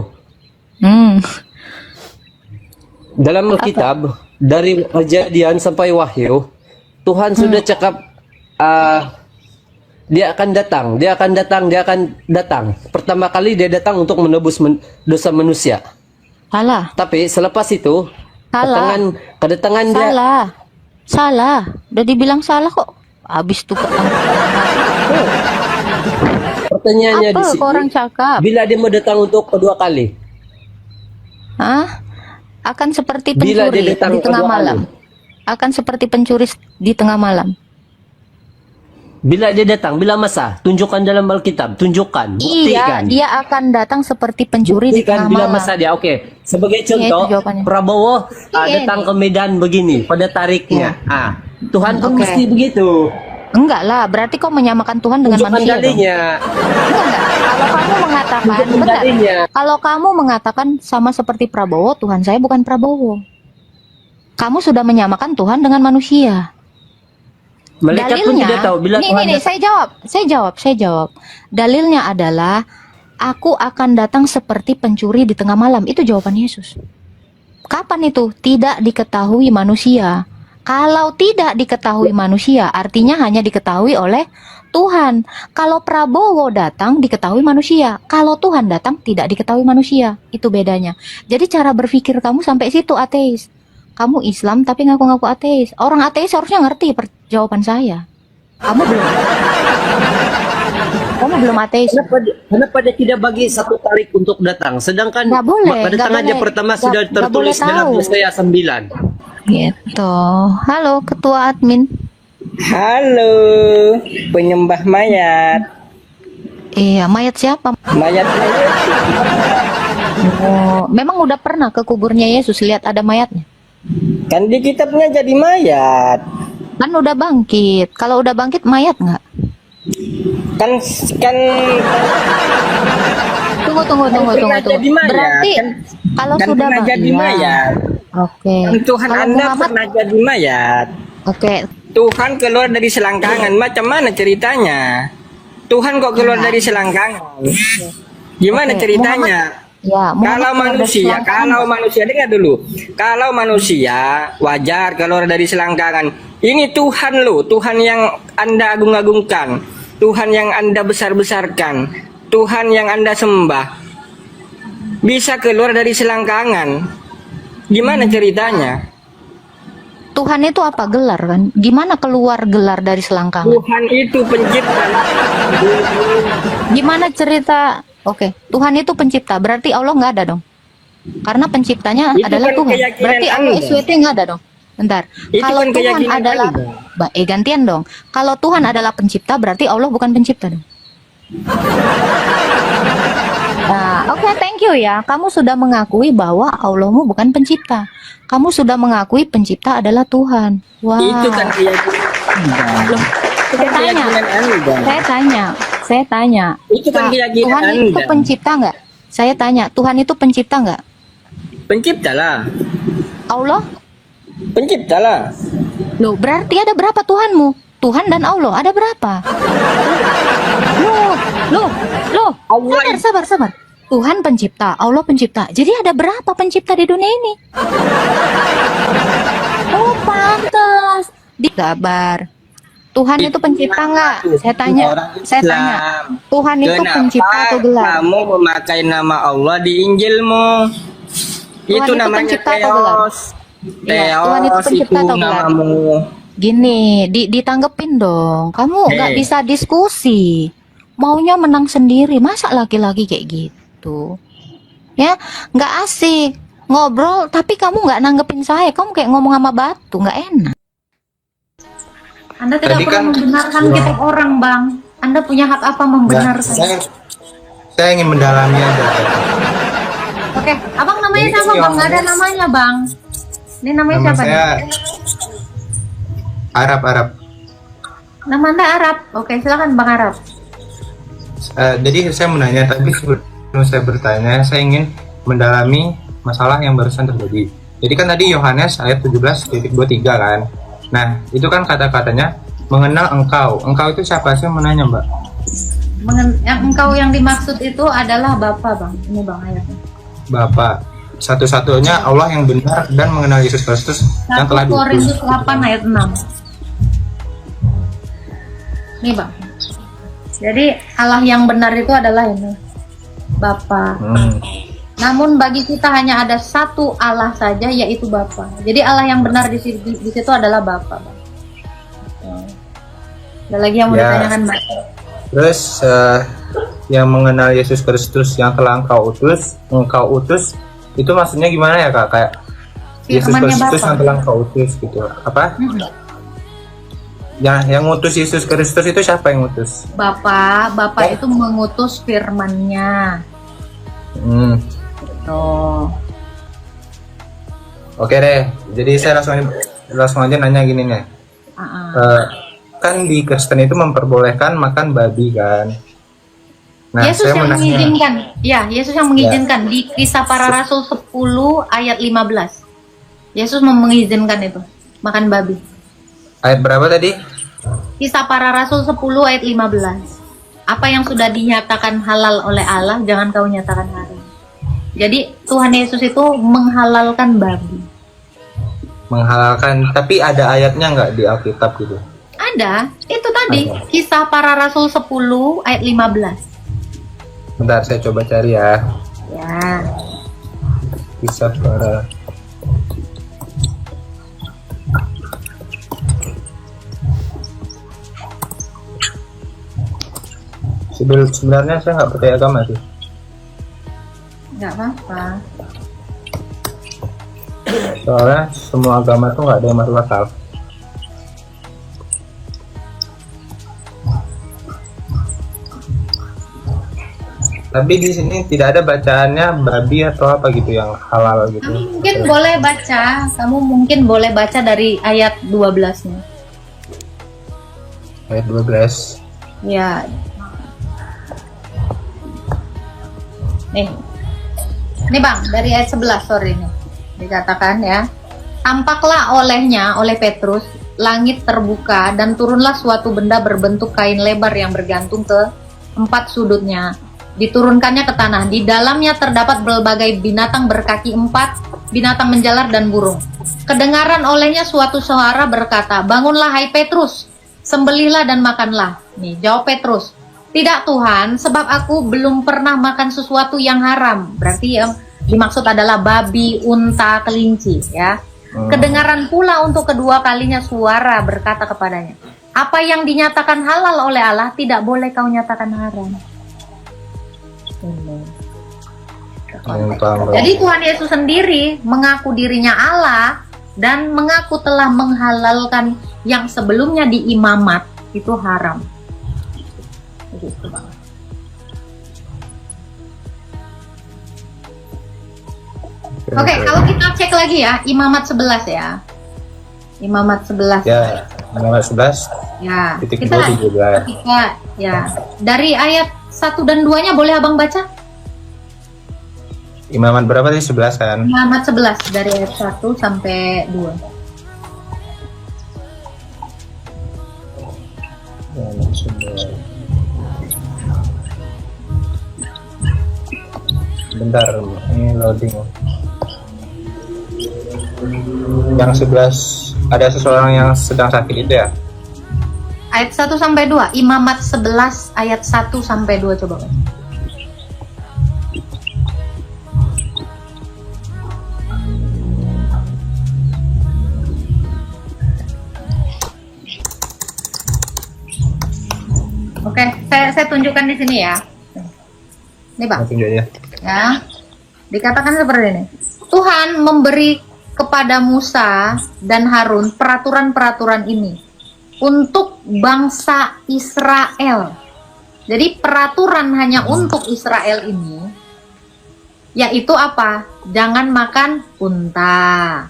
A: Dalam Alkitab, dari Kejadian sampai Wahyu, Tuhan sudah cakap dia akan datang. Pertama kali dia datang untuk menebus dosa manusia.
B: Salah.
A: Tapi selepas itu,
B: Salah.
A: kedatangan dia
B: Salah. Udah dibilang salah kok. Habis tuh
A: pertanyaannya di
B: apa
A: sini,
B: kok orang cakap?
A: bila dia mau datang untuk kedua kali?
B: Hah? Akan seperti
A: Bila
B: pencuri
A: dia datang
B: di tengah
A: kedua
B: malam. Akan seperti pencuri di tengah malam.
A: Bila dia datang, bila masa? Tunjukkan dalam Alkitab, tunjukkan,
B: Iya,
A: buktikan.
B: dia akan datang seperti pencuri di tengah
A: Buktikan bila
B: malam.
A: masa dia. Oke, sebagai
B: itu
A: contoh,
B: jawabannya.
A: Prabowo
B: Iya,
A: datang
B: nih.
A: ke Medan begini, pada tariknya. Tuhan pun
B: Oke.
A: mesti begitu.
B: Enggak lah, berarti kau menyamakan Tuhan dengan
A: Tunjukkan
B: manusia dong.
A: dalinya.
B: Enggak. Kalau kamu mengatakan,
A: Tunjukkan
B: benar.
A: dalinya.
B: Kalau kamu mengatakan sama seperti Prabowo, Tuhan saya bukan Prabowo. Kamu sudah menyamakan Tuhan dengan manusia.
A: Malaikat pun tidak tahu bila Tuhan
B: nih, saya jawab. Dalilnya adalah aku akan datang seperti pencuri di tengah malam. Itu jawaban Yesus. Kapan itu? Tidak diketahui manusia. Kalau tidak diketahui manusia, artinya hanya diketahui oleh Tuhan. Kalau Prabowo datang, diketahui manusia. Kalau Tuhan datang, tidak diketahui manusia. Itu bedanya. Jadi cara berpikir kamu sampai situ, ateis. Kamu Islam tapi ngaku-ngaku ateis. Orang ateis harusnya ngerti jawaban saya. Kamu belum. Kamu belum ateis.
I: Kenapa dia tidak bagi satu tarik untuk datang? Sedangkan
B: Nggak boleh,
I: pada
B: nggak
I: tanggal
B: boleh.
I: pertama
B: Nggak-
I: sudah
B: nggak boleh
I: tertulis dalam
B: tahu.
I: Yesaya 9.
B: Gitu. Halo ketua admin.
J: Halo, penyembah mayat.
B: Iya, mayat siapa?
J: Mayat
B: Oh, memang udah pernah ke kuburnya Yesus lihat ada mayatnya?
J: kan di kitabnya jadi mayat.
B: Kan udah bangkit. Kalau udah bangkit mayat nggak?
J: Kan
B: Tunggu.
J: pernah jadi mayat,
B: Berarti
J: kan-
B: kalau
J: kan
B: sudah
J: pernah jadi
B: iya.
J: mayat.
B: Oke.
J: Kan Tuhan
B: Kalau
J: Anda
B: Muhammad-
J: pernah jadi mayat.
B: Oke.
J: Tuhan keluar dari selangkangan. Macam mana ceritanya? Tuhan kok keluar dari selangkangan? Gimana
B: Oke,
J: ceritanya?
B: Ya, Muhammad
J: Kalau
B: keluar dari
J: manusia, dengar dulu. Kalau manusia wajar keluar dari selangkangan. Ini Tuhan loh, Tuhan yang Anda agung-agungkan, Tuhan yang Anda besar-besarkan, Tuhan yang Anda sembah. Bisa keluar dari selangkangan. Gimana ceritanya?
B: Tuhan itu apa gelar kan? Gimana keluar gelar dari selangkangan?
J: Tuhan itu pencipta.
B: Gimana cerita? Oke, Tuhan itu pencipta. Berarti Allah nggak ada dong? Karena penciptanya
J: Itu
B: adalah
J: kan
B: Tuhan.
J: keyakinan
B: Berarti Allah
J: Anda.
B: SWT nggak ada dong? Bentar.
J: Itu
B: Kalau
J: kan
B: Tuhan
J: keyakinan
B: adalah,
J: Anda.
B: gantian dong. Kalau Tuhan adalah pencipta, berarti Allah bukan pencipta dong. Nah, oke, thank you ya. Kamu sudah mengakui bahwa Allahmu bukan pencipta. Kamu sudah mengakui pencipta adalah Tuhan. Wah.
J: Itu kan keyakinan Anda.
B: Loh,
J: Itu kan keyakinan Anda.
B: Saya tanya.
J: Itu kan
B: Nah,
J: keyakinan
B: Tuhan itu
J: Anda.
B: pencipta nggak? Saya tanya, Tuhan itu pencipta nggak?
J: Pencipta lah.
B: Allah?
J: Pencipta lah.
B: Loh, berarti ada berapa Tuhanmu? Tuhan dan Allah ada berapa? Loh. Sabar. Tuhan pencipta, Allah pencipta. Jadi ada berapa pencipta di dunia ini? Oh, pantas. Sabar. Tuhan itu pencipta nggak? Saya tanya. Tuhan itu
J: Kenapa
B: pencipta atau gelar?
J: kamu memakai nama Allah di Injilmu?
B: Tuhan
J: Itu
B: itu
J: namanya
B: pencipta atau gelar?
J: Theos.
B: Iya, Tuhan itu
J: Theos
B: pencipta
J: itu
B: atau gelar?
J: namamu.
B: Gini, ditanggepin dong. Kamu nggak bisa diskusi. Maunya menang sendiri. Masa laki-laki kayak gitu? Ya, nggak asik. Ngobrol, tapi kamu nggak nanggepin saya. Kamu kayak ngomong sama batu, nggak enak.
K: Anda tidak perlu membenarkan kita orang, Bang. Anda punya hak apa membenarkan?
G: Saya ingin mendalami aja.
K: Oke, abang namanya siapa, Bang? Nggak ada namanya, Bang. Ini namanya
G: Nama
K: siapa?
G: saya
K: nih?
G: Arab.
K: Nama Anda Arab. Oke, silakan Bang Arab.
G: Jadi saya menanya, tapi sebelum saya bertanya, saya ingin mendalami masalah yang barusan terjadi. Jadi kan tadi Yohanes ayat 17:23 kan. Nah, itu kan kata-katanya mengenal engkau. Engkau itu siapa sih menanya, Mbak?
K: Yang engkau yang dimaksud itu adalah Bapa, Bang. Ini Bang ayatnya.
G: Bapak. Satu-satunya Allah yang benar dan mengenal Yesus Kristus yang
K: 1
G: telah diutus.
K: Korintus 8 ayat 6. Nih, Bang. Jadi Allah yang benar itu adalah ini. Bapa. Namun bagi kita hanya ada satu Allah saja, yaitu Bapa. Jadi Allah yang benar di situ adalah Bapa, Bang. Ada lagi yang mau ditanyakan, Mbak?
G: Terus yang mengenal Yesus Kristus yang telah engkau utus itu maksudnya gimana ya, Kak? Kayak Yesus
K: Firman-Nya
G: Kristus
K: Bapa.
G: yang telah engkau utus gitu. Apa? Yang ngutus Yesus Kristus itu siapa yang ngutus?
K: Bapa itu mengutus firman-Nya. Tuh.
G: Oke deh. Jadi saya langsung aja nanya gini nih. Kan di Kristen itu memperbolehkan makan babi kan? Nah,
K: Yesus
G: saya
K: yang
G: menanya,
K: mengizinkan. Ya, Yesus yang mengizinkan di Kisah Para Rasul 10 ayat 15. Yesus mengizinkan itu, makan babi.
G: ayat berapa tadi?
K: Kisah Para Rasul 10 ayat 15. Apa yang sudah dinyatakan halal oleh Allah, jangan kau nyatakan haram. Jadi Tuhan Yesus itu menghalalkan babi.
G: Menghalalkan, tapi ada ayatnya nggak di Alkitab gitu?
K: Ada, itu tadi Kisah Para Rasul 10 ayat 15.
G: Bentar, saya coba cari ya.
K: Ya.
G: Kisah para Sebenarnya saya nggak percaya agama sih.
K: Nggak apa-apa.
G: Soalnya semua agama tuh nggak ada yang masuk akal. Tapi di sini tidak ada bacaannya babi atau apa gitu yang halal gitu.
K: Mungkin boleh baca, kamu mungkin boleh baca dari ayat 12-nya.
G: Ayat 12.
K: Ya. Nih Bang, dari ayat 11, sorry nih. Dikatakan ya, tampaklah oleh Petrus, langit terbuka dan turunlah suatu benda berbentuk kain lebar yang bergantung ke 4 sudutnya. Diturunkannya ke tanah. Di dalamnya terdapat berbagai binatang berkaki 4, binatang menjalar dan burung. Kedengaran olehnya suatu suara berkata, bangunlah hai Petrus, sembelihlah dan makanlah. Nih, jawab Petrus, tidak Tuhan, sebab aku belum pernah makan sesuatu yang haram. Berarti yang dimaksud adalah babi, unta, kelinci ya. Kedengaran pula untuk kedua kalinya suara berkata kepadanya, apa yang dinyatakan halal oleh Allah tidak boleh kau nyatakan haram. Jadi Tuhan Yesus sendiri mengaku dirinya Allah dan mengaku telah menghalalkan yang sebelumnya di imamat itu haram. Begitu, Bang. Oke, kalau kita cek lagi ya, imamat 11 ya. Imamat 11.
G: Ya, imamat 11.
K: Ya,
G: titik
K: kita
G: 2
K: ya. Dari ayat 1 dan 2-nya boleh Abang baca?
G: Imamat berapa sih? 11 kan?
K: Imamat 11 dari ayat 1 sampai 2.
G: Imamat 11. Bentar, ini loading. Yang 11 ada seseorang yang sedang sakit itu ya?
K: Ayat 1 sampai 2, Imamat 11 ayat 1 sampai 2 coba. Oke, saya tunjukkan di sini ya. Nih Bang. Ya. Dikatakan seperti ini. Tuhan memberi kepada Musa dan Harun peraturan-peraturan ini untuk bangsa Israel. Jadi peraturan hanya untuk Israel ini, yaitu apa? Jangan makan unta,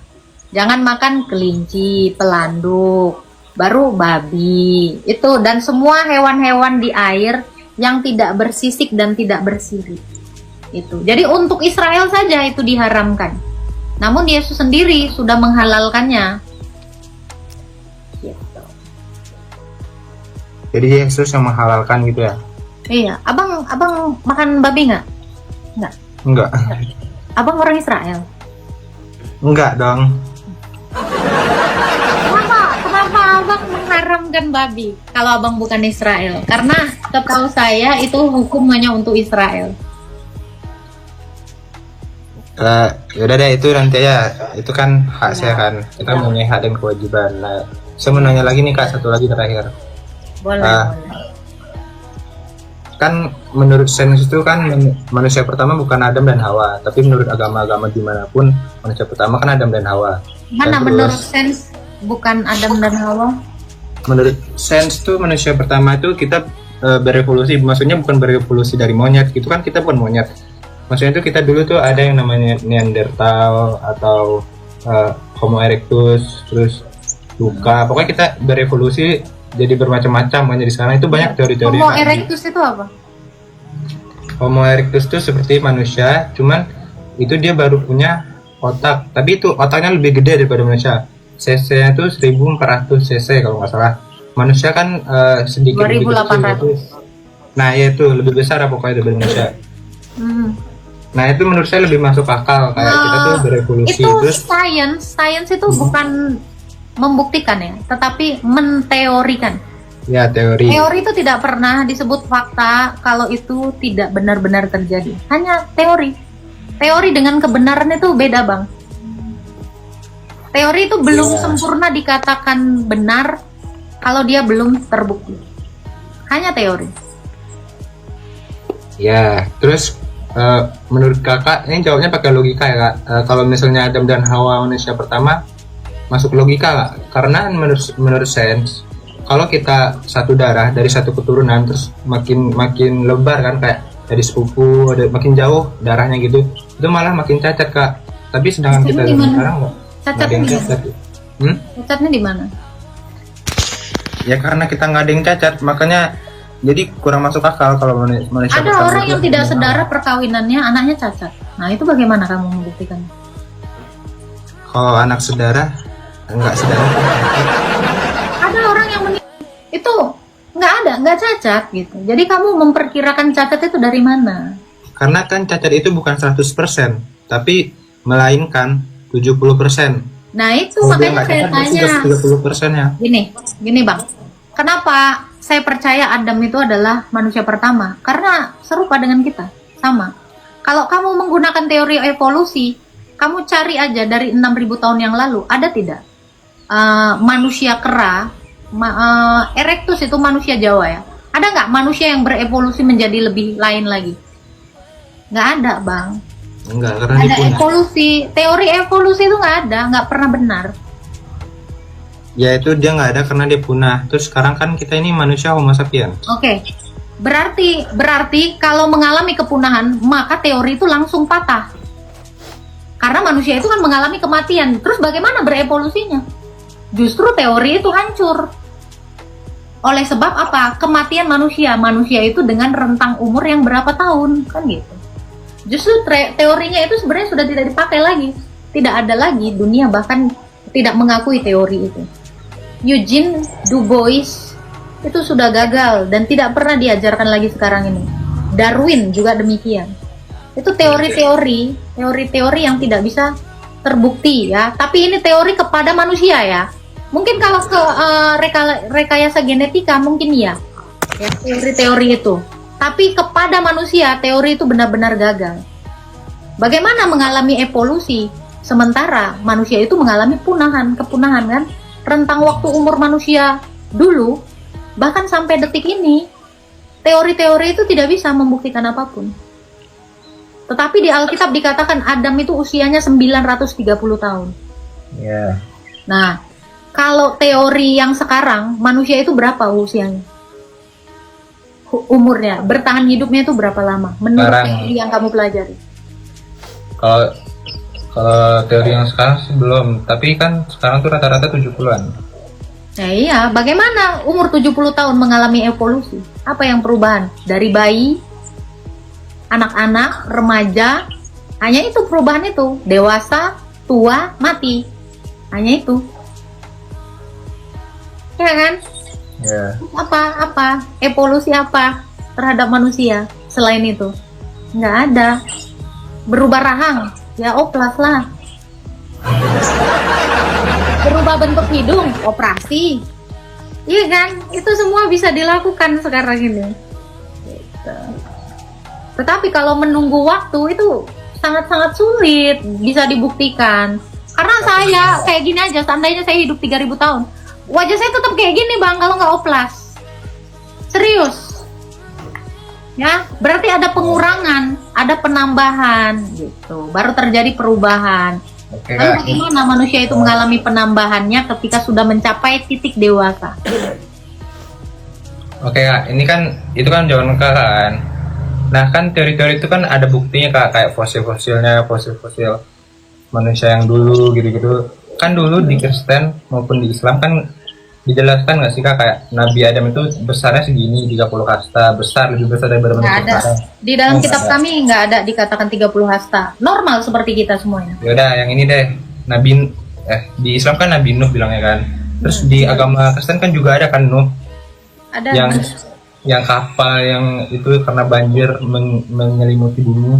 K: jangan makan kelinci, pelanduk, baru babi, itu dan semua hewan-hewan di air yang tidak bersisik dan tidak bersirip. Itu. Jadi untuk Israel saja itu diharamkan. Namun Yesus sendiri sudah menghalalkannya.
G: Jadi Yesus yang menghalalkan gitu ya?
K: Iya, abang makan babi nggak?
G: Enggak.
K: Abang orang Israel?
G: Enggak dong.
K: Kenapa abang mengharamkan babi kalau abang bukan Israel? Karena setahu saya itu hukum hanya untuk Israel.
G: Yaudah deh, itu nanti aja. Itu kan hak saya kan. Kita punya hak dan kewajiban. Nah, saya mau nanya lagi nih Kak, satu lagi terakhir.
K: Boleh.
G: Kan menurut sains itu kan manusia pertama bukan Adam dan Hawa, tapi menurut agama-agama dimanapun manusia pertama kan Adam dan Hawa.
K: Mana menurut sains bukan Adam dan Hawa?
G: Menurut sains tuh manusia pertama itu kita berevolusi, maksudnya bukan berevolusi dari monyet, itu kan kita bukan monyet. Maksudnya itu kita dulu tuh ada yang namanya Neanderthal atau Homo erectus, terus Luka, pokoknya kita berevolusi jadi bermacam-macam. Jadi sekarang itu banyak teori-teori.
K: Homo erectus itu apa?
G: Homo erectus itu seperti manusia, cuman itu dia baru punya otak, tapi itu otaknya lebih gede daripada manusia. CC-nya itu 1400 cc kalau nggak salah. Manusia kan sedikit
K: 2800.
G: lebih kecil. Nah, ya itu lebih besar pokoknya daripada manusia. Nah, itu menurut saya lebih masuk akal, kayak kita tuh berevolusi
K: itu
G: terus.
K: Science itu bukan membuktikan ya, tetapi menteorikan.
G: Ya, teori.
K: Teori itu tidak pernah disebut fakta kalau itu tidak benar-benar terjadi. Hanya teori. Teori dengan kebenaran itu beda, Bang. Teori itu belum sempurna dikatakan benar kalau dia belum terbukti. Hanya teori.
G: Ya, terus menurut kakak, ini jawabnya pakai logika ya kak. Kalau misalnya Adam dan Hawa manusia pertama, masuk logika kak? Karena menurut sains, kalau kita satu darah dari satu keturunan, terus makin lebar kan, kayak dari sepupu, makin jauh darahnya gitu, itu malah makin cacat kak. Tapi sedangkan kita sekarang nggak ada yang cacat.
K: Cacatnya di mana?
G: Ya karena kita nggak ada yang cacat, makanya jadi kurang masuk akal kalau manusia.
K: Ada orang yang tidak sedara perkawinannya anaknya cacat. Nah itu bagaimana kamu membuktikan?
G: Kalau anak saudara nggak sedara.
K: Ada orang yang itu nggak cacat gitu. Jadi kamu memperkirakan cacat itu dari mana?
G: Karena kan cacat itu bukan 100%, tapi melainkan 70%.
K: Nah itu makanya saya tanya.
G: 30%-nya.
K: Gini bang, kenapa saya percaya Adam itu adalah manusia pertama? Karena serupa dengan kita, sama. Kalau kamu menggunakan teori evolusi, kamu cari aja dari 6.000 tahun yang lalu, ada tidak manusia kera, erectus itu manusia Jawa ya, ada nggak manusia yang berevolusi menjadi lebih lain lagi? Nggak ada bang.
G: Enggak, karena
K: ada evolusi, teori evolusi itu nggak pernah benar.
G: Ya itu dia nggak ada karena dia punah. Terus sekarang kan kita ini manusia Homo sapiens.
K: Oke. Berarti kalau mengalami kepunahan, maka teori itu langsung patah. Karena manusia itu kan mengalami kematian. Terus bagaimana berevolusinya? Justru teori itu hancur. Oleh sebab apa? Kematian manusia. Manusia itu dengan rentang umur yang berapa tahun, kan gitu. Justru teorinya itu sebenarnya sudah tidak dipakai lagi. Tidak ada lagi, dunia bahkan tidak mengakui teori itu. Eugene Du Bois itu sudah gagal dan tidak pernah diajarkan lagi sekarang ini. Darwin juga demikian. Itu teori-teori yang tidak bisa terbukti ya. Tapi ini teori kepada manusia ya. Mungkin kalau ke rekayasa genetika mungkin ya teori-teori itu. Tapi kepada manusia teori itu benar-benar gagal. Bagaimana mengalami evolusi sementara manusia itu mengalami kepunahan kan? Rentang waktu umur manusia dulu bahkan sampai detik ini teori-teori itu tidak bisa membuktikan apapun. Tetapi di Alkitab dikatakan Adam itu usianya 930 tahun.
G: Yeah.
K: Nah, kalau teori yang sekarang manusia itu berapa usianya? Umurnya, bertahan hidupnya itu berapa lama? Menurut teori yang kamu pelajari?
G: Kalau teori yang sekarang sih belum, tapi kan sekarang tuh rata-rata 70-an.
K: Nah iya, bagaimana umur 70 tahun mengalami evolusi? Apa yang perubahan? Dari bayi, anak-anak, remaja, hanya itu perubahan itu. Dewasa, tua, mati. Hanya itu. Ya kan?
G: Yeah.
K: Apa? Evolusi apa terhadap manusia selain itu? Nggak ada. Berubah rahang, ya oplas lah. Berubah bentuk hidung, operasi. Iya kan? Itu semua bisa dilakukan sekarang ini. Gitu. Tetapi kalau menunggu waktu itu sangat-sangat sulit bisa dibuktikan. Karena saya kayak gini aja, seandainya saya hidup 3000 tahun, wajah saya tetap kayak gini bang kalau nggak oplas. Serius. Ya, berarti ada pengurangan, ada penambahan gitu. Baru terjadi perubahan.
G: Oke,
K: lalu bagaimana manusia itu mengalami penambahannya ketika sudah mencapai titik dewasa?
G: Oke kak, ini kan itu kan jawaban kakak kan. Nah kan teori-teori itu kan ada buktinya kak, kayak fosil-fosil manusia yang dulu gitu-gitu. Kan dulu di Kristen maupun di Islam kan dijelaskan nggak sih kak, kayak Nabi Adam itu besarnya segini, 30 hasta, lebih besar dari manusia sekarang.
K: Di dalam kitab kami nggak ada dikatakan 30 hasta, normal seperti kita semuanya.
G: Yaudah yang ini deh, di Islam kan Nabi Nuh bilangnya kan. Terus di agama Kristen kan juga ada kan Nuh.
K: Ada.
G: Yang kapal yang itu karena banjir menyelimuti bumi.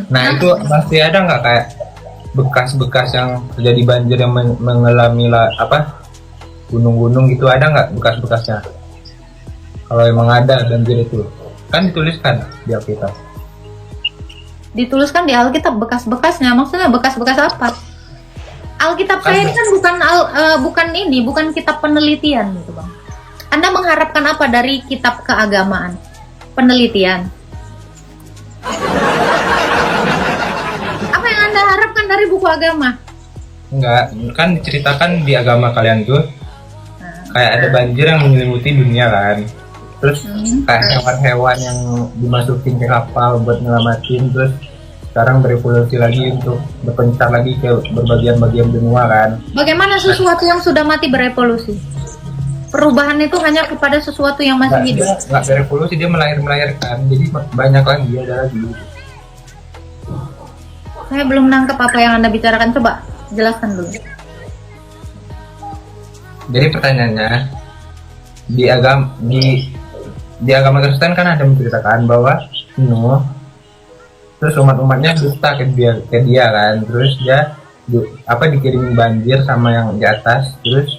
G: Nah itu masih ada nggak kayak bekas-bekas yang terjadi banjir yang mengalami gunung-gunung gitu, ada nggak bekas-bekasnya? Kalau emang ada banjir itu, kan dituliskan di Alkitab.
K: Dituliskan di Alkitab bekas-bekasnya, maksudnya bekas-bekas apa? Alkitab saya ini kan bukan kitab penelitian gitu bang. Anda mengharapkan apa dari kitab keagamaan? Penelitian. dari buku agama.
G: Enggak, kan diceritakan di agama kalian tuh kayak ada banjir yang menyelimuti dunia kan. Terus kayak hewan-hewan yang dimasukin ke kapal buat nyelamatin, terus sekarang berevolusi lagi untuk berpencar lagi ke berbagian-bagian benua kan.
K: Bagaimana sesuatu yang sudah mati berevolusi? Perubahan itu hanya kepada sesuatu yang masih hidup.
G: Nggak berevolusi, dia melahirkan. Jadi banyak lagi, ada lagi.
K: Saya belum nangkep apa yang Anda bicarakan. Coba jelaskan dulu.
G: Jadi pertanyaannya, di agama Kristen kan ada menceritakan bahwa Nuh, terus umat-umatnya dusta ke dia kan, terus dia dikirimin banjir sama yang di atas, terus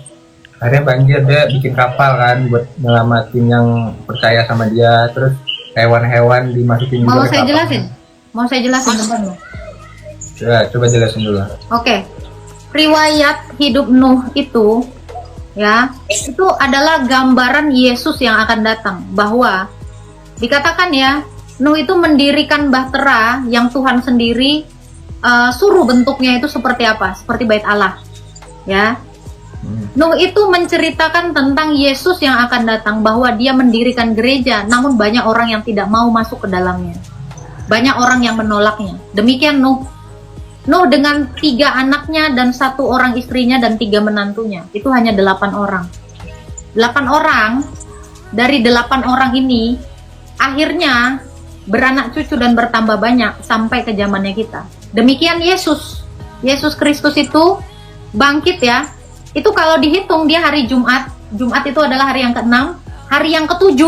G: akhirnya banjir, dia bikin kapal kan buat nyelamatin yang percaya sama dia, terus hewan-hewan dimasukin juga ke kapal.
K: Mau saya jelasin teman-teman.
G: Coba jelasin dulu.
K: Oke. Riwayat hidup Nuh itu ya, itu adalah gambaran Yesus yang akan datang, bahwa dikatakan ya, Nuh itu mendirikan bahtera yang Tuhan sendiri suruh bentuknya itu seperti apa? Seperti bait Allah. Ya. Nuh itu menceritakan tentang Yesus yang akan datang, bahwa dia mendirikan gereja, namun banyak orang yang tidak mau masuk ke dalamnya. Banyak orang yang menolaknya. Demikian Nuh. Nuh dengan 3 anaknya dan 1 orang istrinya dan 3 menantunya. Itu hanya 8 orang. 8 orang, dari 8 orang ini, akhirnya beranak cucu dan bertambah banyak sampai ke zamannya kita. Demikian Yesus. Yesus Kristus itu bangkit ya. Itu kalau dihitung dia hari Jumat. Jumat itu adalah hari yang ke-6. Hari yang ke-7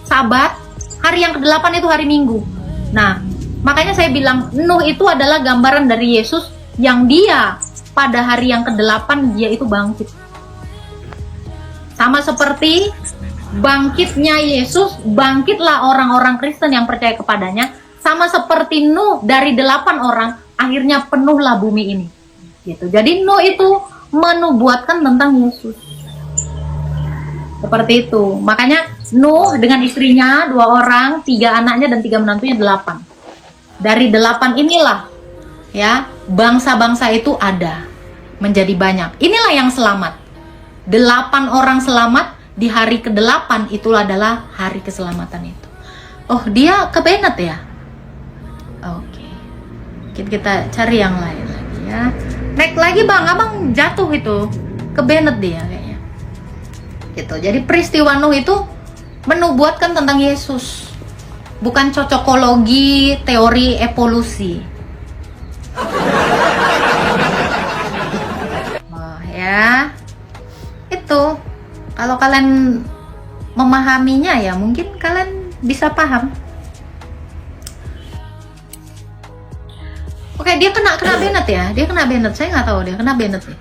K: Sabat. Hari yang ke-8 itu hari Minggu. Nah, makanya saya bilang Nuh itu adalah gambaran dari Yesus yang dia pada hari yang ke-8 dia itu bangkit. Sama seperti bangkitnya Yesus, bangkitlah orang-orang Kristen yang percaya kepadanya. Sama seperti Nuh, dari 8 orang akhirnya penuhlah bumi ini. Gitu. Jadi Nuh itu menubuatkan tentang Yesus. Seperti itu. Makanya Nuh dengan istrinya 2 orang, 3 anaknya dan 3 menantunya 8. Dari 8 inilah ya, bangsa-bangsa itu ada menjadi banyak. Inilah yang selamat. 8 orang selamat di hari ke-8, itulah adalah hari keselamatan itu. Oh, dia ke Bennett ya? Oke. Kita cari yang lain lagi ya. Naik lagi Bang, Abang jatuh itu ke Bennett dia kayaknya. Gitu. Jadi peristiwa Nuh itu menubuatkan tentang Yesus. Bukan cocokologi, teori evolusi. Oh ya. Itu. Kalau kalian memahaminya ya mungkin kalian bisa paham. Oke, dia kena Bennett ya. Dia kena Bennett. Saya nggak tahu dia kena Bennett ya.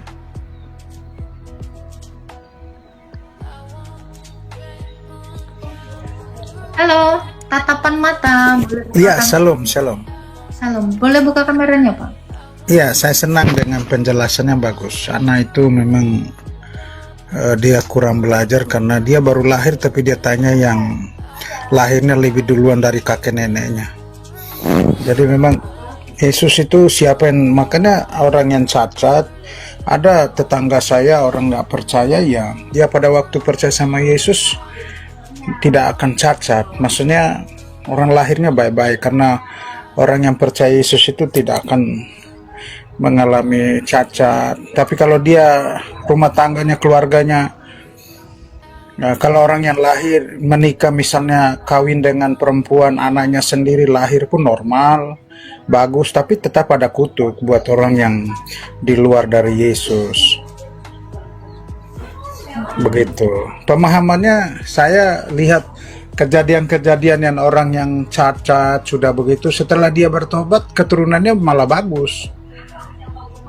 K: Halo, tatapan mata.
L: Iya, shalom.
K: Salam. Boleh buka kameranya, Pak?
L: Iya, saya senang dengan penjelasannya bagus. Anak itu memang dia kurang belajar karena dia baru lahir, tapi dia tanya yang lahirnya lebih duluan dari kakek neneknya. Jadi memang Yesus itu siapa yang, makanya orang yang cacat, ada tetangga saya orang nggak percaya ya, dia pada waktu percaya sama Yesus tidak akan cacat. Maksudnya orang lahirnya baik-baik, karena orang yang percaya Yesus itu tidak akan mengalami cacat. Tapi kalau dia rumah tangganya, keluarganya, nah, kalau orang yang lahir menikah misalnya kawin dengan perempuan, anaknya sendiri lahir pun normal, bagus, tapi tetap ada kutuk buat orang yang di luar dari Yesus. Begitu pemahamannya. Saya lihat kejadian-kejadian yang orang yang cacat sudah begitu, setelah dia bertobat keturunannya malah bagus.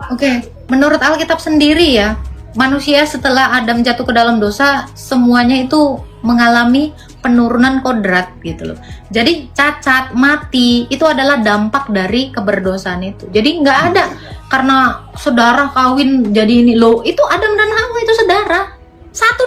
K: Oke, menurut Alkitab sendiri ya, manusia setelah Adam jatuh ke dalam dosa, semuanya itu mengalami penurunan kodrat gitu loh. Jadi cacat, mati, itu adalah dampak dari keberdosaan itu. Jadi nggak ada karena saudara kawin jadi ini loh, itu Adam dan Hawa itu saudara. Satu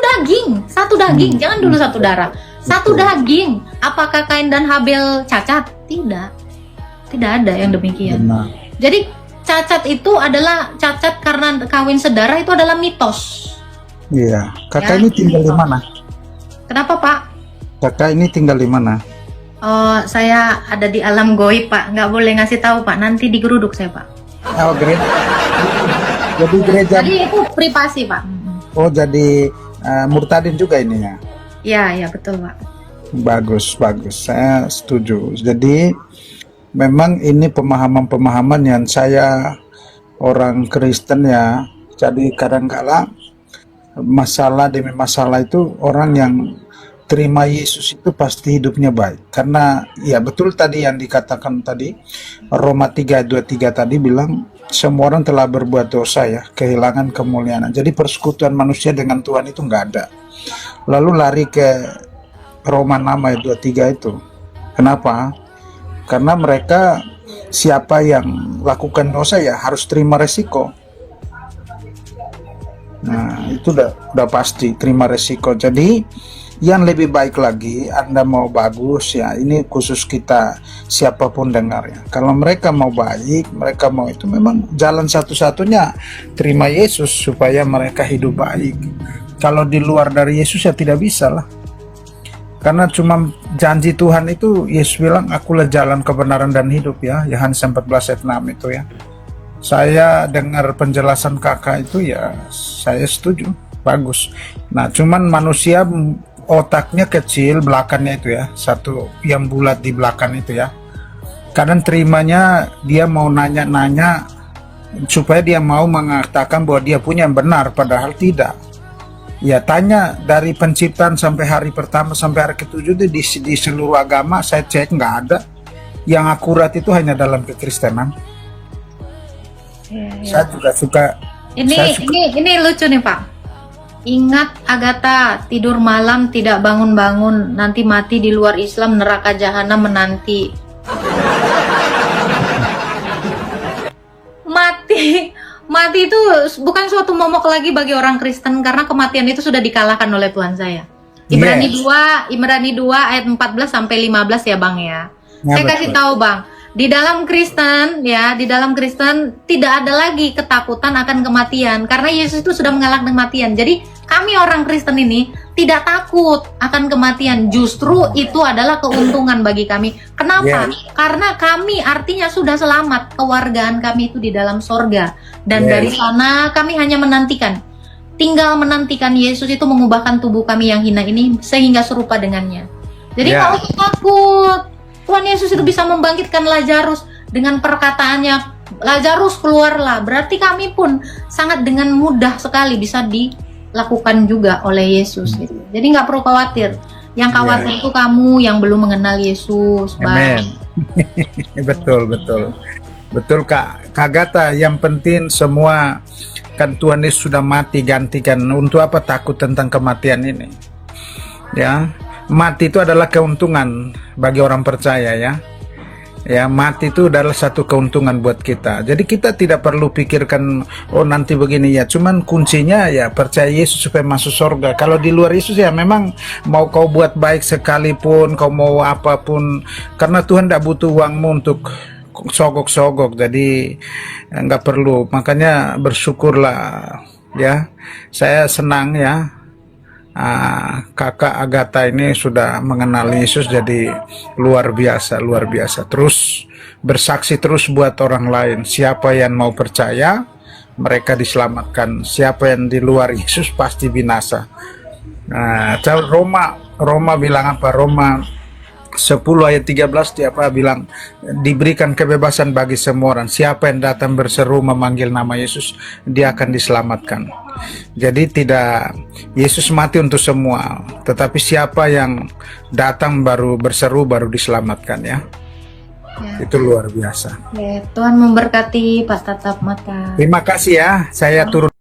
K: daging, jangan dulu satu darah. Satu daging. Apakah Kain dan Habel cacat? Tidak ada yang demikian. Jadi cacat itu adalah cacat karena kawin sedarah itu adalah mitos.
L: Iya. Kakak
K: Ya,
L: ini tinggal di
K: mitos.
L: mana?
K: Kenapa Pak?
L: Kakak ini tinggal di mana?
K: Oh, saya ada di alam goib Pak, nggak boleh ngasih tahu Pak, nanti digeruduk saya Pak.
L: Oh, gereja. Jadi gereja.
K: Jadi itu privasi Pak.
L: Oh, jadi murtadin juga ininya.
K: Ya betul Pak.
L: Bagus, bagus. Saya setuju. Jadi memang ini pemahaman-pemahaman yang saya orang Kristen ya. Jadi kadang-kala masalah demi masalah itu orang yang terima Yesus itu pasti hidupnya baik. Karena ya betul tadi yang dikatakan tadi Roma 3:23 tadi bilang semua orang telah berbuat dosa ya, kehilangan kemuliaan. Jadi persekutuan manusia dengan Tuhan itu nggak ada. Lalu lari ke Roma 6:23 itu. Kenapa? Karena mereka siapa yang lakukan dosa ya harus terima resiko. Nah, itu udah pasti terima resiko. Jadi yang lebih baik lagi, Anda mau bagus ya, ini khusus kita siapapun dengarnya. Kalau mereka mau baik, mereka mau itu memang jalan satu-satunya terima Yesus supaya mereka hidup baik. Kalau di luar dari Yesus ya tidak bisa lah. Karena cuma janji Tuhan itu, Yesus bilang, akulah jalan kebenaran dan hidup ya, Yohanes 14:6 itu ya. Saya dengar penjelasan kakak itu ya, saya setuju, bagus. Nah, cuman manusia otaknya kecil, belakangnya itu ya, satu yang bulat di belakang itu ya. Kadang terimanya dia mau nanya-nanya supaya dia mau mengatakan bahwa dia punya yang benar, padahal tidak. Ya tanya dari penciptaan sampai hari pertama sampai hari ketujuh di seluruh agama saya cek nggak ada. Yang akurat itu hanya dalam kekristenan. Saya juga suka.
K: Ini lucu nih Pak. Ingat Agatha, tidur malam tidak bangun-bangun, nanti mati di luar Islam, neraka jahanam menanti. Mati itu bukan suatu momok lagi bagi orang Kristen karena kematian itu sudah dikalahkan oleh Tuhan saya. Ibrani 2 ayat 14 sampai 15 ya Bang ya. Saya kasih tahu Bang, di dalam Kristen ya, di dalam Kristen tidak ada lagi ketakutan akan kematian karena Yesus itu sudah mengalahkan kematian. Jadi kami orang Kristen ini tidak takut akan kematian, justru itu adalah keuntungan bagi kami. Kenapa? Karena kami artinya sudah selamat, kewargaan kami itu di dalam sorga. Dan dari sana kami hanya menantikan, tinggal menantikan Yesus itu mengubahkan tubuh kami yang hina ini sehingga serupa dengannya. Jadi nggak usah takut, Tuhan Yesus itu bisa membangkitkan Lazarus dengan perkataannya, Lazarus keluarlah. Berarti kami pun sangat dengan mudah sekali bisa dilakukan juga oleh Yesus gitu. Jadi nggak perlu khawatir. Yang khawatir itu kamu yang belum mengenal Yesus.
L: Amin. Betul Kak Agatha. Yang penting semua kan Tuhan Yesus sudah mati, gantikan. Untuk apa takut tentang kematian ini? Ya, mati itu adalah keuntungan bagi orang percaya ya. Ya, mati itu adalah satu keuntungan buat kita. Jadi kita tidak perlu pikirkan oh nanti begini ya. Cuman kuncinya ya percaya Yesus supaya masuk surga. Kalau di luar Yesus ya memang mau kau buat baik sekalipun, kau mau apapun, karena Tuhan tidak butuh uangmu untuk sogok-sogok. Jadi nggak perlu. Makanya bersyukurlah ya. Saya senang ya. Kakak Agatha ini sudah mengenal Yesus, jadi luar biasa. Terus bersaksi terus buat orang lain. Siapa yang mau percaya, mereka diselamatkan. Siapa yang di luar Yesus pasti binasa. Nah, Roma bilang apa? Roma 10 ayat 13 dia bilang diberikan kebebasan bagi semua orang. Siapa yang datang berseru memanggil nama Yesus, dia akan diselamatkan. Jadi tidak Yesus mati untuk semua, tetapi siapa yang datang baru berseru baru diselamatkan ya. Itu luar biasa.
K: Tuhan memberkati Pak Tatap Mata.
L: Terima kasih ya. Saya turun.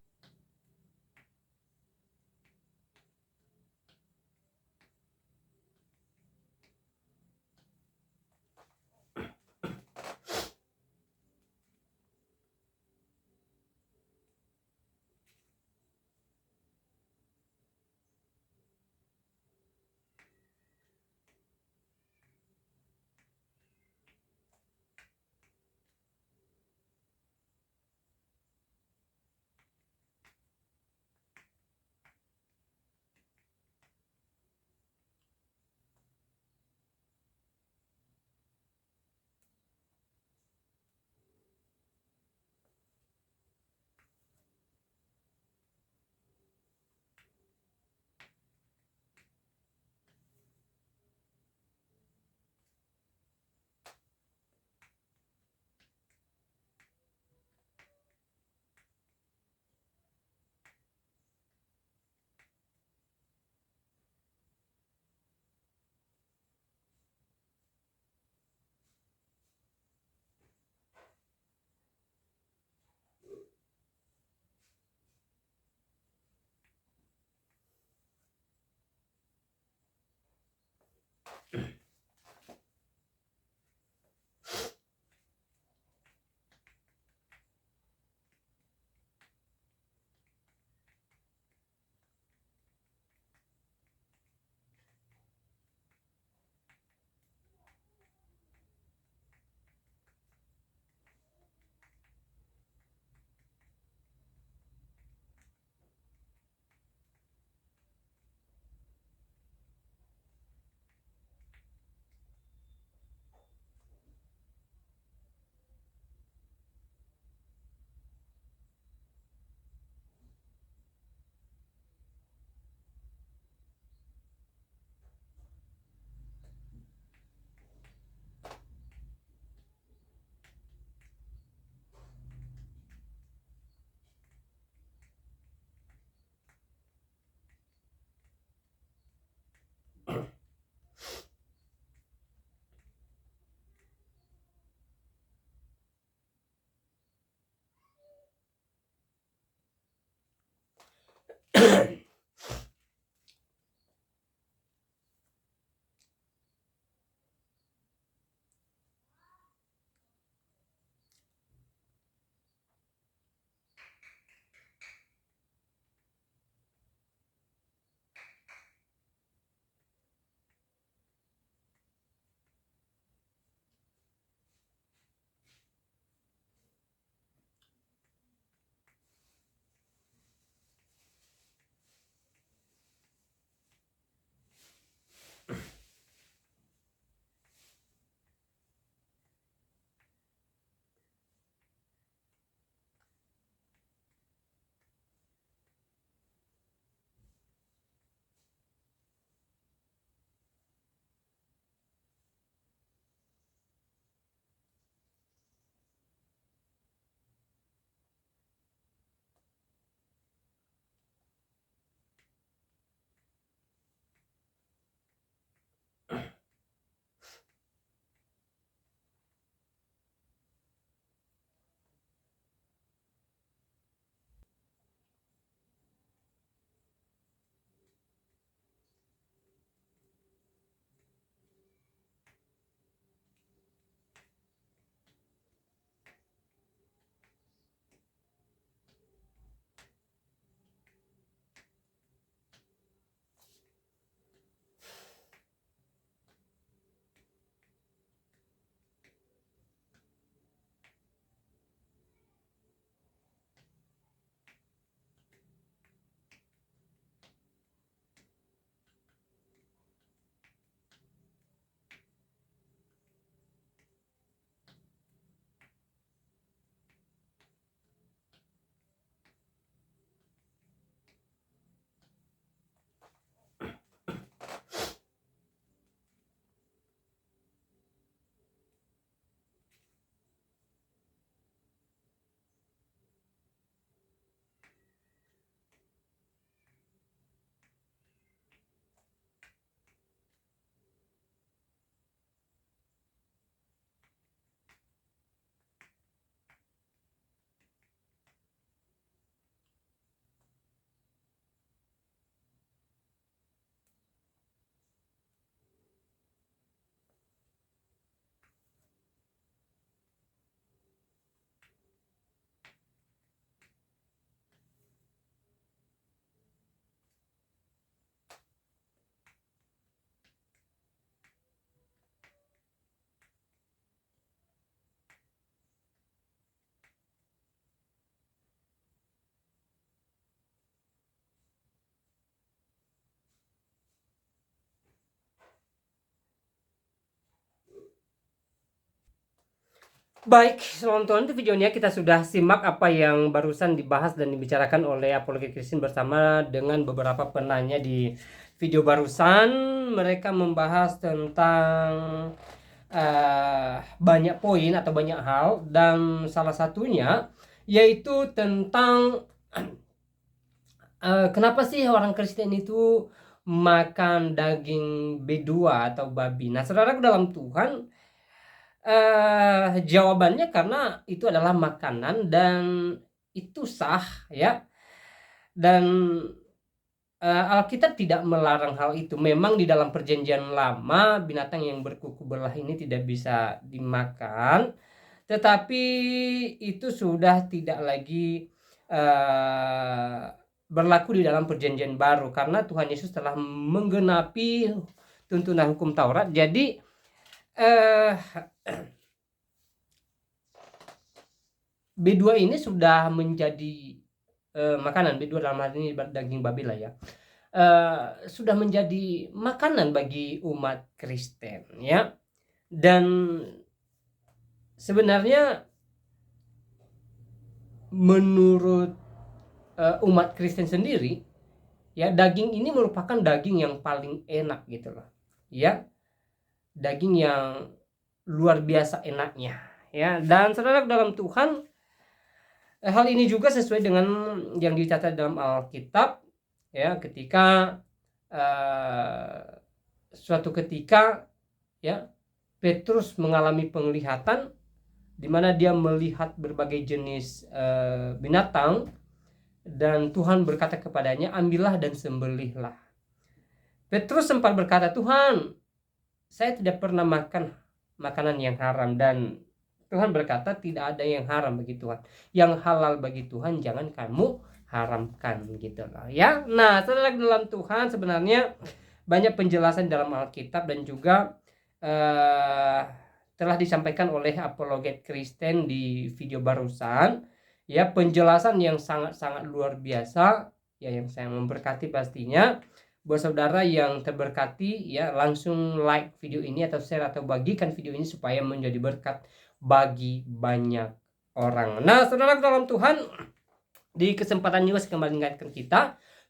A: Baik, teman-teman, itu videonya kita sudah simak apa yang barusan dibahas dan dibicarakan oleh Apologi Kristen bersama dengan beberapa penanya di video barusan. Mereka membahas tentang banyak poin atau banyak hal, dan salah satunya yaitu tentang kenapa sih orang Kristen itu makan daging B2 atau babi. Nah, saudaraku dalam Tuhan, jawabannya karena itu adalah makanan dan itu sah, ya. Dan Alkitab tidak melarang hal itu. Memang di dalam perjanjian lama binatang yang berkuku belah ini tidak bisa dimakan, tetapi itu sudah tidak lagi berlaku di dalam perjanjian baru karena Tuhan Yesus telah menggenapi tuntunan hukum Taurat. Jadi B2 ini sudah menjadi makanan. B2 dalam hal ini daging babi lah, ya. Sudah menjadi makanan bagi umat Kristen, ya. Dan sebenarnya menurut umat Kristen sendiri, ya, daging ini merupakan daging yang paling enak gitu loh, ya. Daging yang luar biasa enaknya, ya. Dan saudara dalam Tuhan, hal ini juga sesuai dengan yang dicatat dalam Alkitab, ya, ketika suatu ketika, ya, Petrus mengalami penglihatan di mana dia melihat berbagai jenis binatang dan Tuhan berkata kepadanya, ambillah dan sembelihlah. Petrus sempat berkata, Tuhan, saya tidak pernah makan makanan yang haram. Dan Tuhan berkata, tidak ada yang haram bagi Tuhan, yang halal bagi Tuhan jangan kamu haramkan, gitu loh ya. Nah, saudara dalam Tuhan, sebenarnya banyak penjelasan dalam Alkitab dan juga telah disampaikan oleh apologet Kristen di video barusan. Ya, penjelasan yang sangat-sangat luar biasa ya, yang saya memberkati pastinya. Buat saudara yang terberkati ya, langsung like video ini atau share atau bagikan video ini supaya menjadi berkat bagi banyak orang. Nah, saudara dalam Tuhan, di kesempatan juga saya kembali mengingatkan kita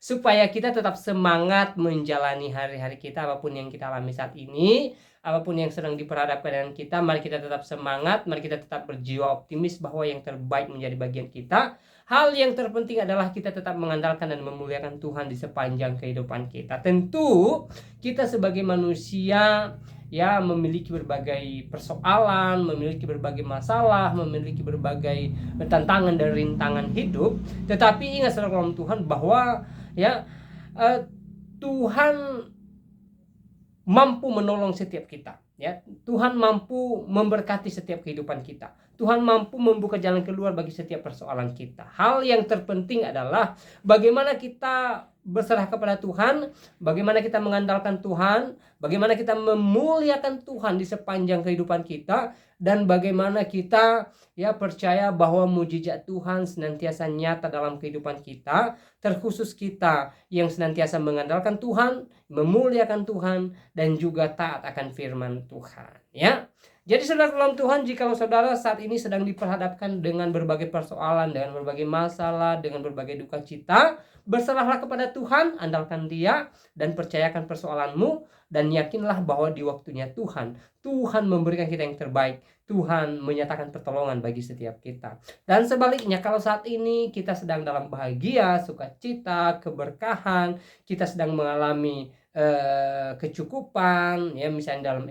A: supaya kita tetap semangat menjalani hari-hari kita, apapun yang kita alami saat ini, apapun yang sedang diperhadapkan dengan kita. Mari kita tetap semangat, mari kita tetap berjiwa optimis bahwa yang terbaik menjadi bagian kita. Hal yang terpenting adalah kita tetap mengandalkan dan memuliakan Tuhan di sepanjang kehidupan kita. Tentu kita sebagai manusia ya memiliki berbagai persoalan, memiliki berbagai masalah, memiliki berbagai tantangan dan rintangan hidup. Tetapi ingat saudara dalam Tuhan bahwa ya Tuhan mampu menolong setiap kita ya. Tuhan mampu memberkati setiap kehidupan kita. Tuhan mampu membuka jalan keluar bagi setiap persoalan kita. Hal yang terpenting adalah bagaimana kita berserah kepada Tuhan, bagaimana kita mengandalkan Tuhan, bagaimana kita memuliakan Tuhan di sepanjang kehidupan kita, dan bagaimana kita ya percaya bahwa mujizat Tuhan senantiasa nyata dalam kehidupan kita, terkhusus kita yang senantiasa mengandalkan Tuhan, memuliakan Tuhan, dan juga taat akan firman Tuhan ya. Jadi saudara dalam Tuhan, jikalau saudara saat ini sedang diperhadapkan dengan berbagai persoalan, dengan berbagai masalah, dengan berbagai duka cita, berserahlah kepada Tuhan, andalkan Dia, dan percayakan persoalanmu, dan yakinlah bahwa di waktunya Tuhan memberikan kita yang terbaik. Tuhan menyatakan pertolongan bagi setiap kita. Dan sebaliknya, kalau saat ini kita sedang dalam bahagia, sukacita, keberkahan, kita sedang mengalami kecukupan ya, misalnya dalam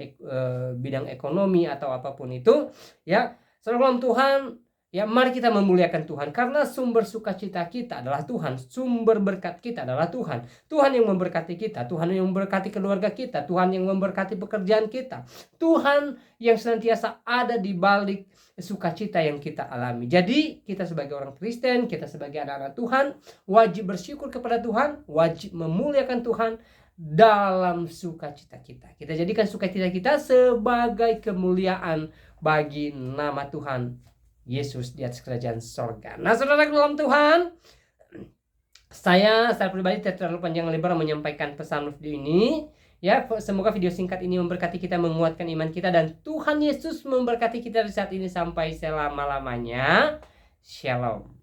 A: bidang ekonomi atau apapun itu ya, saudara dalam Tuhan ya, mari kita memuliakan Tuhan, karena sumber sukacita kita adalah Tuhan, sumber berkat kita adalah Tuhan. Tuhan yang memberkati kita, Tuhan yang memberkati keluarga kita, Tuhan yang memberkati pekerjaan kita, Tuhan yang senantiasa ada di balik sukacita yang kita alami. Jadi kita sebagai orang Kristen, kita sebagai anak-anak Tuhan, wajib bersyukur kepada Tuhan, wajib memuliakan Tuhan dalam sukacita kita. Kita jadikan sukacita kita sebagai kemuliaan bagi nama Tuhan Yesus di atas kerajaan sorga. Nah saudara dalam Tuhan, saya secara pribadi tidak terlalu panjang lebar menyampaikan pesan video ini ya. Semoga video singkat ini memberkati kita, menguatkan iman kita, dan Tuhan Yesus memberkati kita di saat ini sampai selama-lamanya. Shalom.